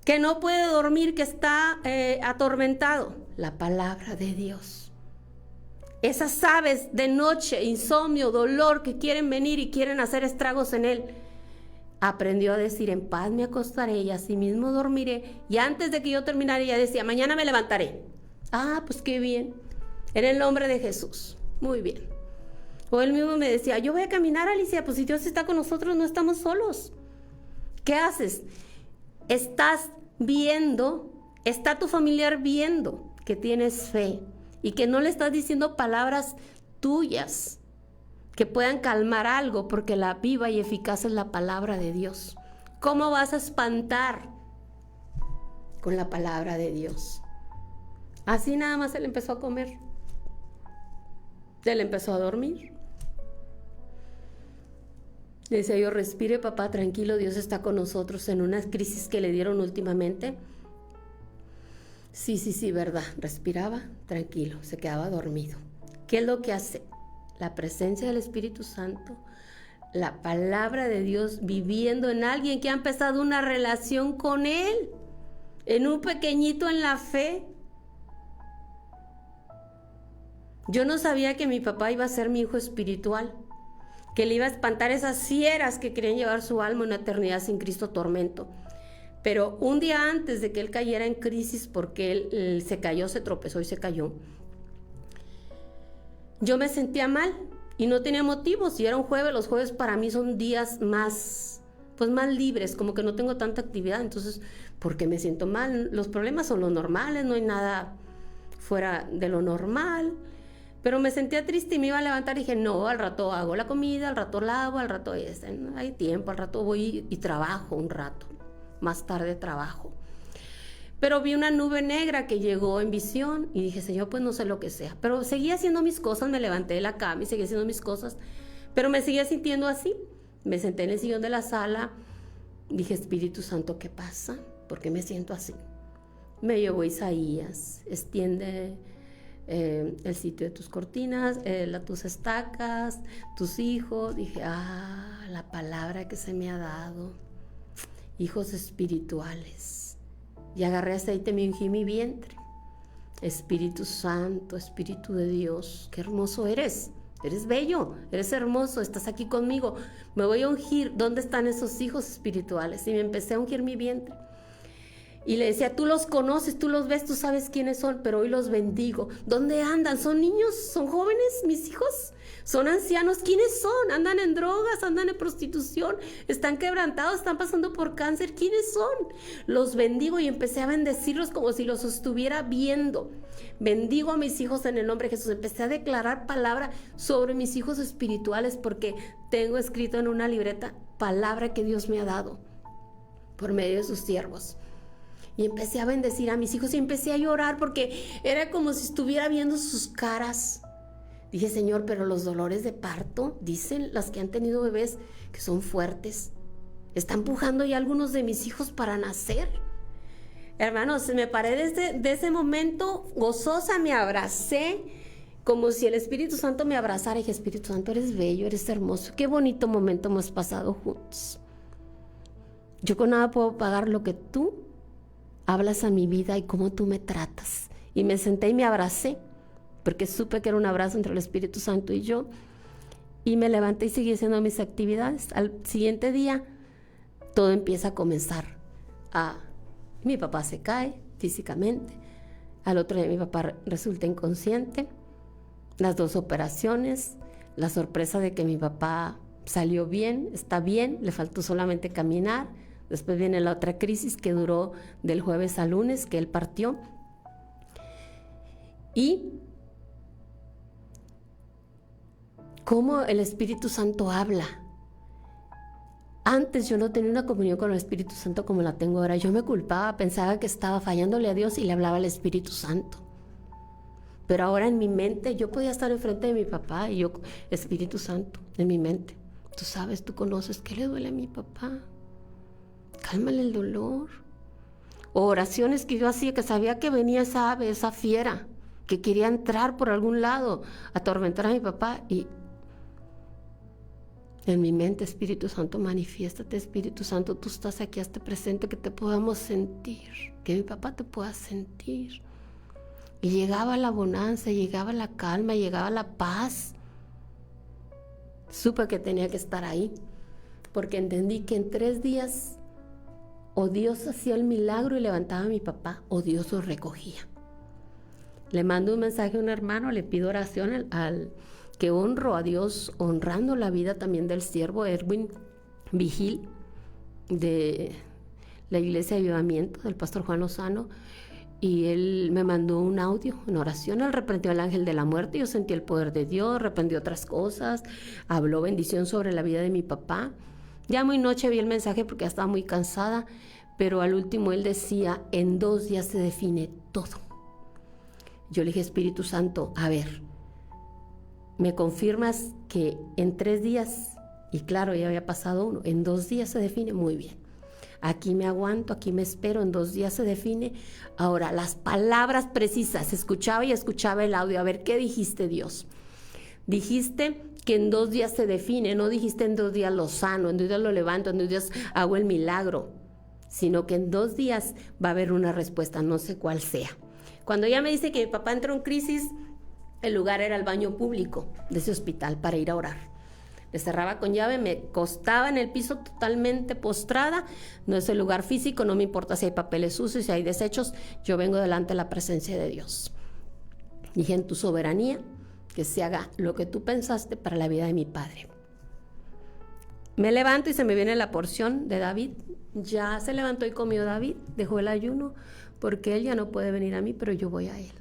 Que no puede dormir, que está atormentado. La palabra de Dios. Esas aves de noche, insomnio, dolor, que quieren venir y quieren hacer estragos en él. Aprendió a decir, en paz me acostaré y así mismo dormiré. Y antes de que yo terminara, ella decía, mañana me levantaré. Ah, pues qué bien. En el nombre de Jesús. Muy bien. O él mismo me decía, yo voy a caminar, Alicia, pues si Dios está con nosotros, no estamos solos. ¿Qué haces? Estás viendo, está tu familiar viendo que tienes fe y que no le estás diciendo palabras tuyas que puedan calmar algo, porque la viva y eficaz es la palabra de Dios. ¿Cómo vas a espantar? Con la palabra de Dios. Así nada más él empezó a comer. Él empezó a dormir. Le decía yo, respire papá, tranquilo, Dios está con nosotros en una crisis que le dieron últimamente. Sí, verdad, respiraba, tranquilo, se quedaba dormido. ¿Qué es lo que hace? La presencia del Espíritu Santo, la palabra de Dios viviendo en alguien que ha empezado una relación con Él, en un pequeñito en la fe. Yo no sabía que mi papá iba a ser mi hijo espiritual, que le iba a espantar esas fieras que querían llevar su alma a una eternidad sin Cristo tormento. Pero un día antes de que él cayera en crisis, porque él se cayó, se tropezó y se cayó, yo me sentía mal y no tenía motivos. Y era un jueves, los jueves para mí son días más libres, como que no tengo tanta actividad. Entonces, ¿por qué me siento mal? Los problemas son los normales, no hay nada fuera de lo normal. Pero me sentía triste y me iba a levantar y dije, no, al rato hago la comida, al rato lavo, al rato hay tiempo, al rato voy y trabajo un rato, más tarde trabajo. Pero vi una nube negra que llegó en visión y dije, Señor, pues no sé lo que sea. Pero seguía haciendo mis cosas, me levanté de la cama y seguía haciendo mis cosas, pero me seguía sintiendo así. Me senté en el sillón de la sala, dije, Espíritu Santo, ¿qué pasa? ¿Por qué me siento así? Me llevó Isaías, extiende el sitio de tus cortinas, tus estacas, tus hijos. Dije, la palabra que se me ha dado, hijos espirituales. y agarré aceite y me ungí mi vientre. Espíritu Santo, Espíritu de Dios, qué hermoso eres. Eres bello, eres hermoso, estás aquí conmigo. Me voy a ungir. ¿Dónde están esos hijos espirituales? Y me empecé a ungir mi vientre. Y le decía, tú los conoces, tú los ves, tú sabes quiénes son, pero hoy los bendigo. ¿Dónde andan? ¿Son niños? ¿Son jóvenes mis hijos? ¿Son ancianos? ¿Quiénes son? ¿Andan en drogas? ¿Andan en prostitución? ¿Están quebrantados? ¿Están pasando por cáncer? ¿Quiénes son? Los bendigo y empecé a bendecirlos como si los estuviera viendo. Bendigo a mis hijos en el nombre de Jesús. Empecé a declarar palabra sobre mis hijos espirituales porque tengo escrito en una libreta palabra que Dios me ha dado por medio de sus siervos. Y empecé a bendecir a mis hijos y empecé a llorar porque era como si estuviera viendo sus caras. Dije, Señor, pero los dolores de parto, dicen las que han tenido bebés, que son fuertes. Están pujando ya algunos de mis hijos para nacer. Hermanos, me paré de ese momento gozosa, me abracé, como si el Espíritu Santo me abrazara. Y dije, Espíritu Santo, eres bello, eres hermoso. Qué bonito momento hemos pasado juntos. Yo con nada puedo pagar lo que tú hablas a mi vida y cómo tú me tratas. Y me senté y me abracé, porque supe que era un abrazo entre el Espíritu Santo y yo. Y me levanté y seguí haciendo mis actividades. Al siguiente día, todo empieza a comenzar. Mi papá se cae físicamente. Al otro día mi papá resulta inconsciente. Las 2 operaciones. La sorpresa de que mi papá salió bien, está bien, le faltó solamente caminar. Después viene la otra crisis que duró del jueves al lunes, que él partió. Y cómo el Espíritu Santo habla. Antes yo no tenía una comunión con el Espíritu Santo como la tengo ahora. Yo me culpaba, pensaba que estaba fallándole a Dios y le hablaba al Espíritu Santo. Pero ahora en mi mente, yo podía estar enfrente de mi papá y yo, Espíritu Santo, en mi mente. Tú sabes, tú conoces qué le duele a mi papá. Cálmale el dolor. O oraciones que yo hacía, que sabía que venía esa ave, esa fiera, que quería entrar por algún lado, atormentar a mi papá. Y en mi mente, Espíritu Santo, manifiéstate, Espíritu Santo, tú estás aquí, hazte presente, que te podamos sentir, que mi papá te pueda sentir. Y llegaba la bonanza, llegaba la calma, llegaba la paz. Supe que tenía que estar ahí, porque entendí que en 3 días o Dios hacía el milagro y levantaba a mi papá, o Dios lo recogía. Le mando un mensaje a un hermano, le pido oración al que honro a Dios, honrando la vida también del siervo Erwin Vigil, de la Iglesia de Avivamiento, del pastor Juan Lozano, y él me mandó un audio en oración. Él reprendió al ángel de la muerte, yo sentí el poder de Dios, reprendió otras cosas, habló bendición sobre la vida de mi papá. Ya muy noche vi el mensaje porque ya estaba muy cansada, pero al último él decía, en 2 días se define todo. Yo le dije, Espíritu Santo, a ver, ¿me confirmas que en 3 días, y claro, ya había pasado 1, en 2 días se define? Muy bien. Aquí me aguanto, aquí me espero, en 2 días se define. Ahora, las palabras precisas, escuchaba y escuchaba el audio. A ver, ¿qué dijiste, Dios? Dijiste que en 2 días se define, no dijiste en 2 días lo sano, en 2 días lo levanto, en 2 días hago el milagro, sino que en 2 días va a haber una respuesta, no sé cuál sea. Cuando ella me dice que mi papá entró en crisis, el lugar era el baño público de ese hospital para ir a orar. Le cerraba con llave, me acostaba en el piso totalmente postrada. No es el lugar físico, no me importa si hay papeles sucios, si hay desechos, yo vengo delante de la presencia de Dios. Dije, en tu soberanía, que se haga lo que tú pensaste para la vida de mi padre. Me levanto y se me viene la porción de David. Ya se levantó y comió David, dejó el ayuno, porque él ya no puede venir a mí, pero yo voy a él.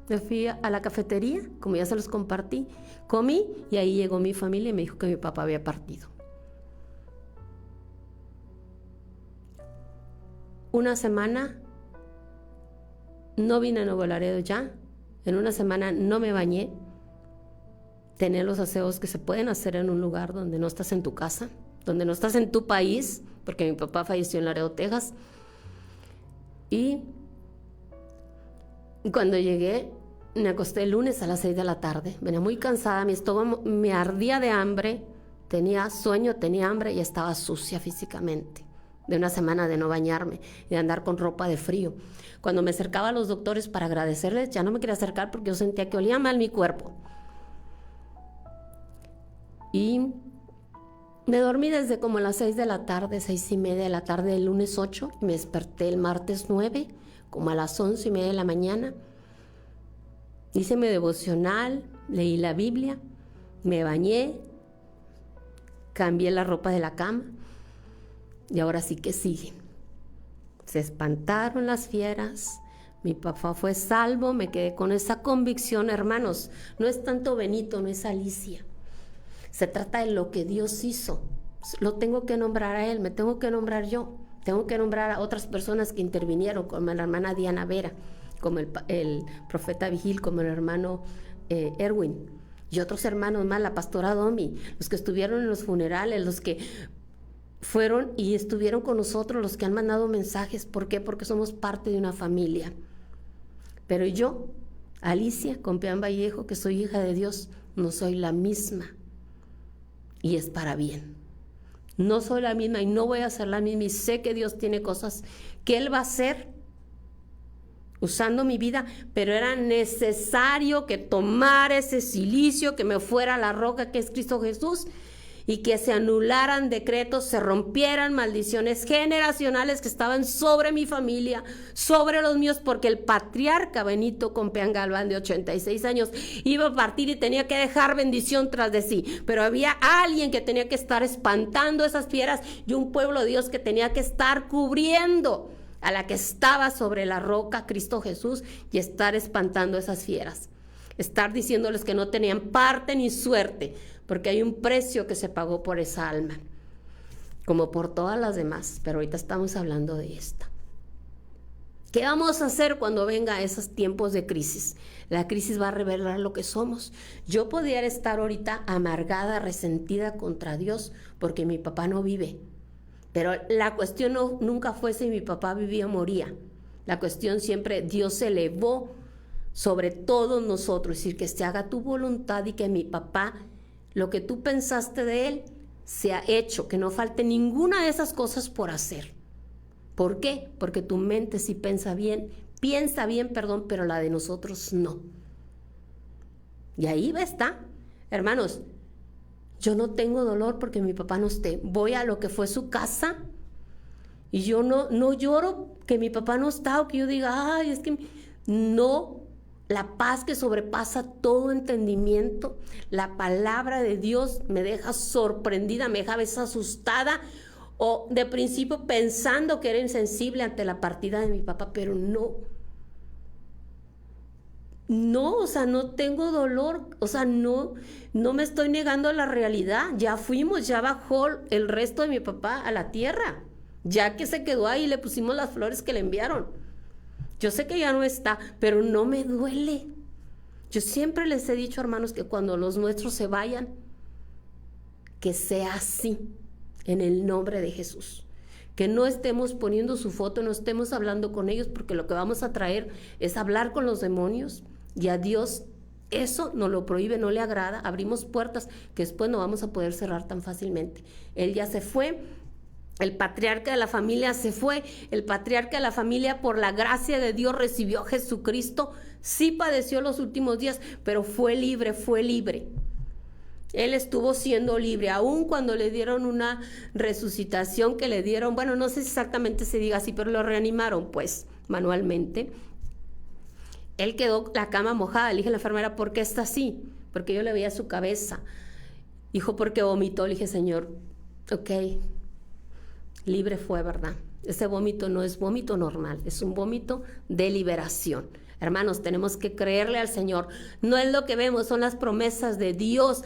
Me fui a la cafetería, como ya se los compartí, comí y ahí llegó mi familia y me dijo que mi papá había partido. Una semana no vine a Nuevo Laredo ya, en una semana no me bañé. Tener los aseos que se pueden hacer en un lugar donde no estás en tu casa, donde no estás en tu país, porque mi papá falleció en Laredo, Texas. Y cuando llegué, me acosté el lunes a las 6 de la tarde. Venía muy cansada, mi estómago me ardía de hambre, tenía sueño, tenía hambre y estaba sucia físicamente. de una semana de no bañarme y de andar con ropa de frío. Cuando me acercaba a los doctores para agradecerles, ya no me quería acercar porque yo sentía que olía mal mi cuerpo. Y me dormí desde como las 6 de la tarde, 6:30 de la tarde del lunes 8, y me desperté el martes 9, como a las 11:30 de la mañana. Hice mi devocional, leí la Biblia, me bañé, cambié la ropa de la cama, y ahora sí que sigue. Se espantaron las fieras, mi papá fue salvo, me quedé con esa convicción, hermanos. No es tanto Benito, no es Alicia. Se trata de lo que Dios hizo. Lo tengo que nombrar a Él, me tengo que nombrar yo. Tengo que nombrar a otras personas que intervinieron, como la hermana Diana Vera, como el profeta Vigil, como el hermano Erwin, y otros hermanos más, la pastora Domi, los que estuvieron en los funerales, los que fueron y estuvieron con nosotros, los que han mandado mensajes. ¿Por qué? Porque somos parte de una familia. Pero yo, Alicia Compeán Vallejo, que soy hija de Dios, no soy la misma. Y es para bien. No soy la misma y no voy a ser la misma, y sé que Dios tiene cosas que Él va a hacer usando mi vida, pero era necesario que tomara ese cilicio, que me fuera a la roca que es Cristo Jesús, y que se anularan decretos, se rompieran maldiciones generacionales que estaban sobre mi familia, sobre los míos, porque el patriarca Benito Compeán Galván, de 86 años, iba a partir y tenía que dejar bendición tras de sí, pero había alguien que tenía que estar espantando esas fieras, y un pueblo de Dios que tenía que estar cubriendo a la que estaba sobre la roca, Cristo Jesús, y estar espantando esas fieras, estar diciéndoles que no tenían parte ni suerte, porque hay un precio que se pagó por esa alma, como por todas las demás, pero ahorita estamos hablando de esta. ¿Qué vamos a hacer cuando venga esos tiempos de crisis? La crisis va a revelar lo que somos. Yo podría estar ahorita amargada, resentida contra Dios, porque mi papá no vive, pero la cuestión nunca fue si mi papá vivía o moría. La cuestión siempre, Dios se elevó sobre todos nosotros, es decir, que se haga tu voluntad, y que mi papá, lo que tú pensaste de él, se ha hecho, que no falte ninguna de esas cosas por hacer. ¿Por qué? Porque tu mente sí piensa bien, pero la de nosotros no. Y ahí está, hermanos. Yo no tengo dolor porque mi papá no esté. Voy a lo que fue su casa y yo no lloro que mi papá no está, o que yo diga, ay, es que no. La paz que sobrepasa todo entendimiento, la palabra de Dios me deja sorprendida, me deja a veces asustada, o de principio pensando que era insensible ante la partida de mi papá, pero no, o sea, no tengo dolor, o sea, no me estoy negando a la realidad. Ya bajó el resto de mi papá a la tierra, ya que se quedó ahí, le pusimos las flores que le enviaron. Yo sé que ya no está, pero no me duele. Yo siempre les he dicho, hermanos, que cuando los nuestros se vayan, que sea así, en el nombre de Jesús. Que no estemos poniendo su foto, no estemos hablando con ellos, porque lo que vamos a traer es hablar con los demonios, y a Dios eso nos lo prohíbe, no le agrada. Abrimos puertas que después no vamos a poder cerrar tan fácilmente. Él ya se fue. El patriarca de la familia se fue. El patriarca de la familia, por la gracia de Dios, recibió a Jesucristo. Sí padeció los últimos días, pero fue libre. Él estuvo siendo libre, aun cuando le dieron una resucitación, que le dieron, bueno, no sé si exactamente se diga así, pero lo reanimaron pues manualmente. Él quedó la cama mojada. Le dije a la enfermera, ¿por qué está así? Porque yo le veía su cabeza. Dijo, porque vomitó. Le dije, Señor, ok, libre fue, ¿verdad? Ese vómito no es vómito normal, es un vómito de liberación. Hermanos, tenemos que creerle al Señor. No es lo que vemos, son las promesas de Dios.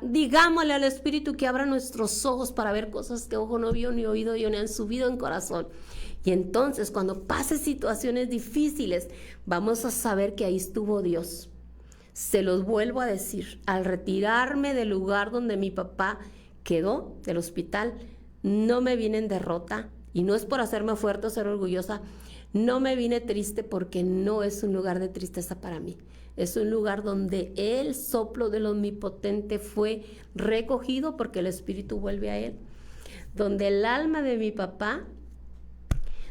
Digámosle al Espíritu que abra nuestros ojos para ver cosas que ojo no vio, ni oído yo, ni han subido en corazón. Y entonces, cuando pase situaciones difíciles, vamos a saber que ahí estuvo Dios. Se los vuelvo a decir, al retirarme del lugar donde mi papá quedó, del hospital, no me vine en derrota, y no es por hacerme fuerte o ser orgullosa. No me vine triste, porque no es un lugar de tristeza para mí. Es un lugar donde el soplo del Omnipotente fue recogido, porque el Espíritu vuelve a Él. donde el alma de mi papá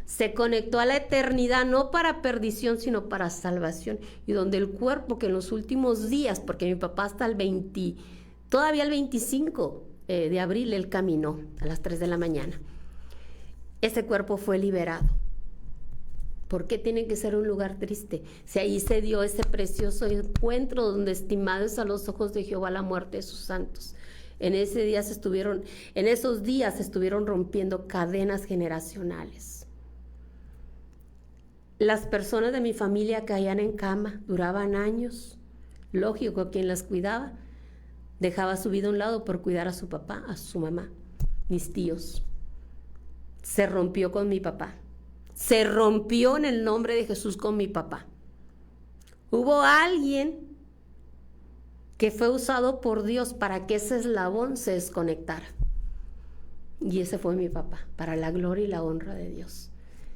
se conectó a la eternidad, no para perdición, sino para salvación. Y donde el cuerpo que en los últimos días, porque mi papá hasta todavía el 25 de abril, él caminó a las 3 de la mañana. Ese cuerpo fue liberado. ¿Por qué tiene que ser un lugar triste? Si ahí se dio ese precioso encuentro donde estimados a los ojos de Jehová la muerte de sus santos. En esos días estuvieron rompiendo cadenas generacionales. Las personas de mi familia caían en cama, duraban años. Lógico, quien las cuidaba dejaba su vida a un lado por cuidar a su papá, a su mamá, mis tíos. Se rompió con mi papá. Se rompió en el nombre de Jesús con mi papá. Hubo alguien que fue usado por Dios para que ese eslabón se desconectara. Y ese fue mi papá, para la gloria y la honra de Dios.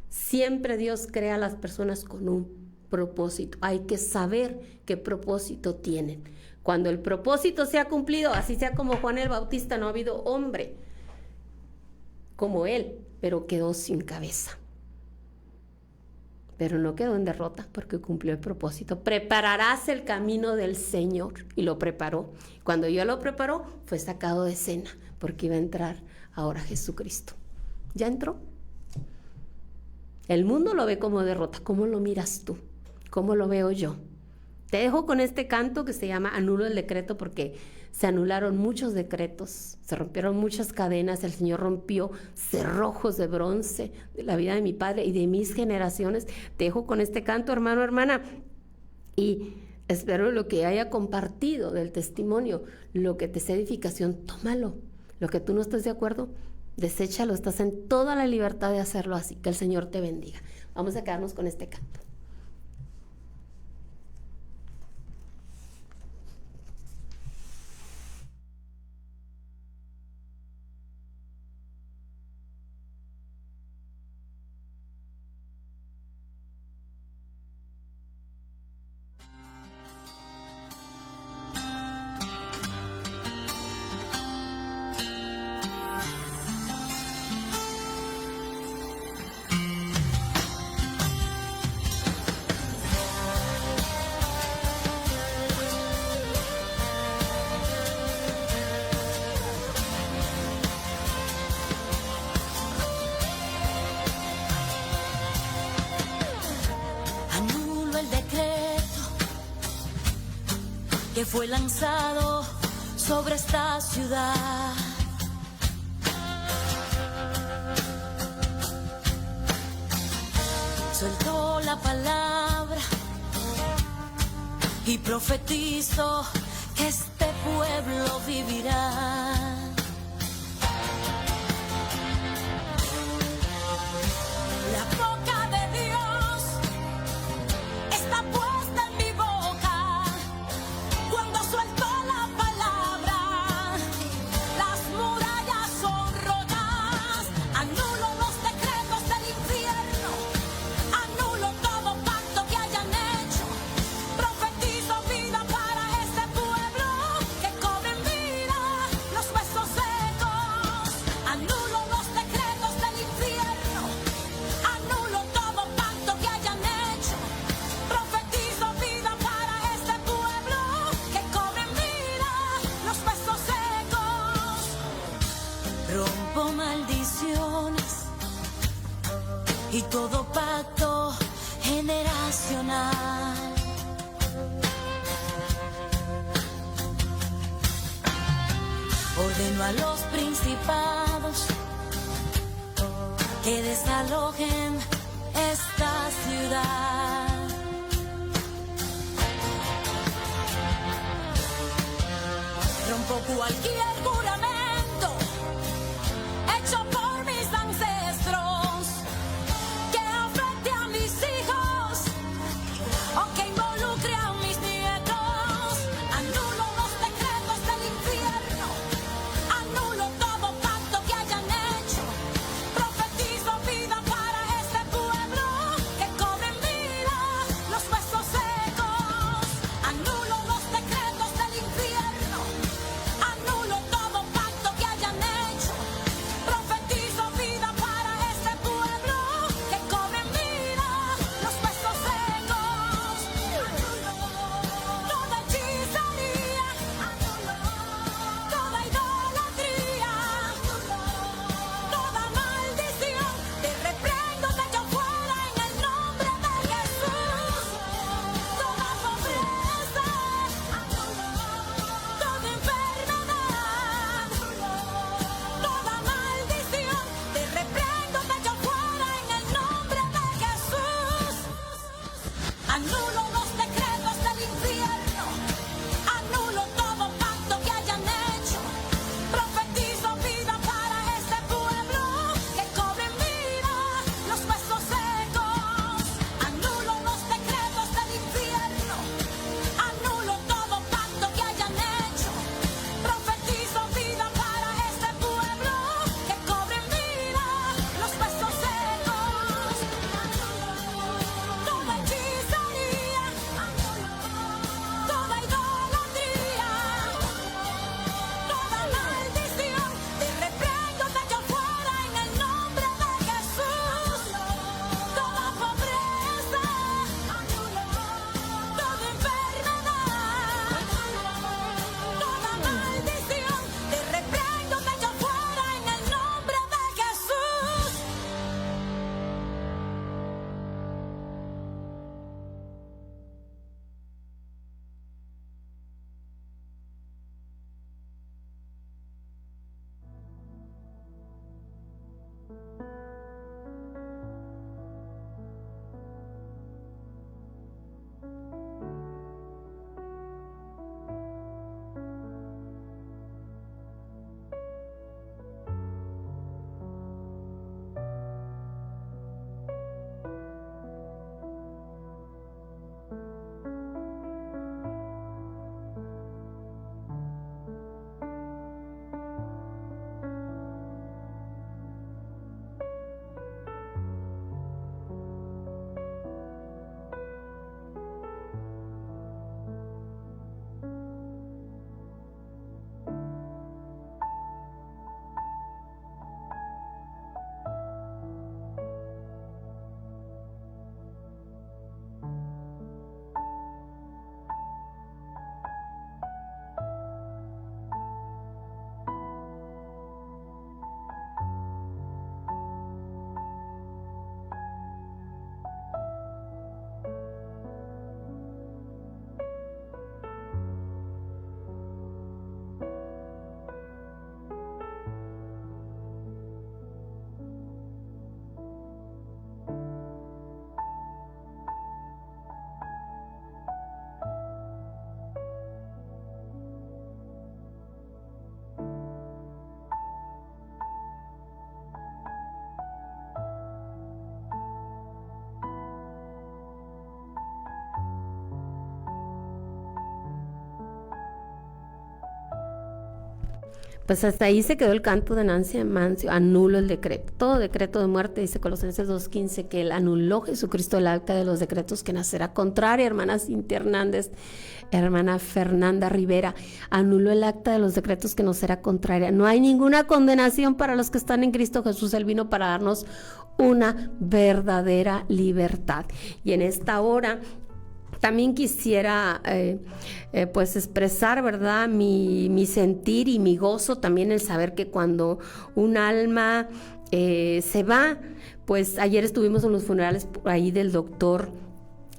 Siempre Dios crea a las personas con un propósito. Hay que saber qué propósito tienen. Cuando el propósito sea cumplido, así sea como Juan el Bautista, no ha habido hombre como él, pero quedó sin cabeza. Pero no quedó en derrota porque cumplió el propósito. Prepararás el camino del Señor. Y lo preparó. Cuando Dios lo preparó, fue sacado de escena porque iba a entrar ahora Jesucristo. ¿Ya entró? El mundo lo ve como derrota. ¿Cómo lo miras tú? ¿Cómo lo veo yo? Te dejo con este canto que se llama Anulo el decreto, porque se anularon muchos decretos, se rompieron muchas cadenas, el Señor rompió cerrojos de bronce de la vida de mi padre y de mis generaciones. Te dejo con este canto, hermano, hermana, y espero lo que haya compartido del testimonio, lo que te sea edificación, tómalo. Lo que tú no estés de acuerdo, deséchalo, estás en toda la libertad de hacerlo así. Que el Señor te bendiga. Vamos a quedarnos con este canto. Que fue lanzado sobre esta ciudad. Suelto la palabra y profetizo que este pueblo vivirá. La boca de Dios está puesta en mi boca. Cuando suelto la palabra, las murallas son rotas. Anulo los decretos del infierno, anulo todo pacto que hayan hecho. Profetizo vida para este pueblo, que cobren vida los huesos secos. Anulo los decretos del infierno, anulo todo pacto que hayan hecho. Profetizo vida para este pueblo, que cobren vida los huesos secos. Rompo maldiciones y todo pacto generacional. Ordeno a los principados que desalojen esta ciudad. Rompo cualquier juramento hecho por mis ancestros que afecte a mis hijos o que involucre a mis nietos. Anulo los decretos del infierno, anulo todo pacto que hayan hecho. Profetizo vida para este pueblo, que cobren vida los huesos secos. Anulo los decretos del infierno, anulo Pues hasta ahí se quedó el canto de Nancy Mancio, anulo el decreto. Todo decreto de muerte, dice Colosenses 2:15, que él anuló Jesucristo el acta de los decretos que nacerá contraria. Hermana Cintia Hernández, hermana Fernanda Rivera, anuló el acta de los decretos que nos será contraria. No hay ninguna condenación para los que están en Cristo Jesús. Él vino para darnos una verdadera libertad. Y en esta hora también quisiera pues expresar, ¿verdad?, mi sentir y mi gozo, también el saber que cuando un alma se va, pues ayer estuvimos en los funerales por ahí del doctor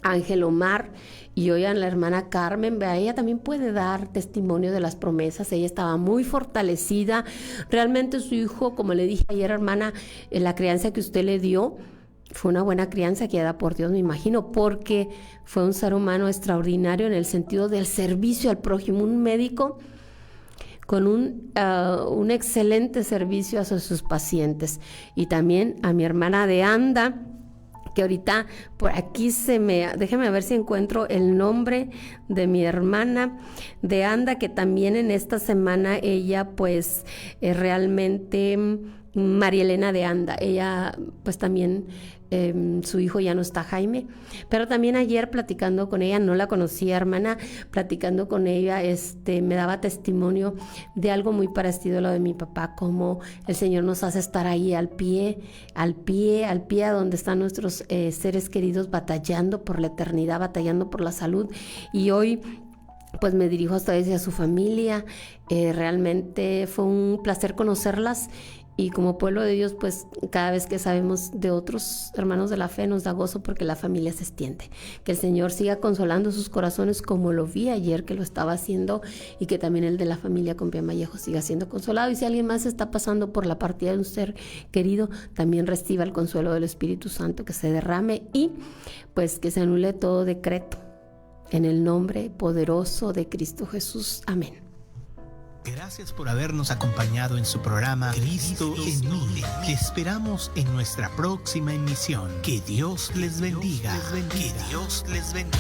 Ángel Omar, y hoy a la hermana Carmen, vea, ella también puede dar testimonio de las promesas. Ella estaba muy fortalecida. Realmente su hijo, como le dije ayer, hermana, la crianza que usted le dio fue una buena crianza guiada por Dios, me imagino, porque fue un ser humano extraordinario en el sentido del servicio al prójimo, un médico con un excelente servicio hacia sus pacientes. Y también a mi hermana de Anda, que ahorita por aquí déjeme ver si encuentro el nombre de mi hermana de Anda, que también en esta semana ella pues realmente, María Elena de Anda, ella pues también, su hijo ya no está, Jaime, pero también ayer platicando con ella, no la conocía, hermana, platicando con ella, me daba testimonio de algo muy parecido a lo de mi papá, como el Señor nos hace estar ahí al pie a donde están nuestros seres queridos, batallando por la eternidad, batallando por la salud. Y hoy pues me dirijo hasta a su familia. Realmente fue un placer conocerlas. Y como pueblo de Dios, pues cada vez que sabemos de otros hermanos de la fe nos da gozo porque la familia se extiende. Que el Señor siga consolando sus corazones como lo vi ayer que lo estaba haciendo, y que también el de la familia con Pia Vallejo siga siendo consolado. Y si alguien más está pasando por la partida de un ser querido, también reciba el consuelo del Espíritu Santo, que se derrame y pues que se anule todo decreto en el nombre poderoso de Cristo Jesús. Amén. Gracias por habernos acompañado en su programa Cristo en mí. Te esperamos en nuestra próxima emisión. Que Dios les bendiga. Que Dios les bendiga.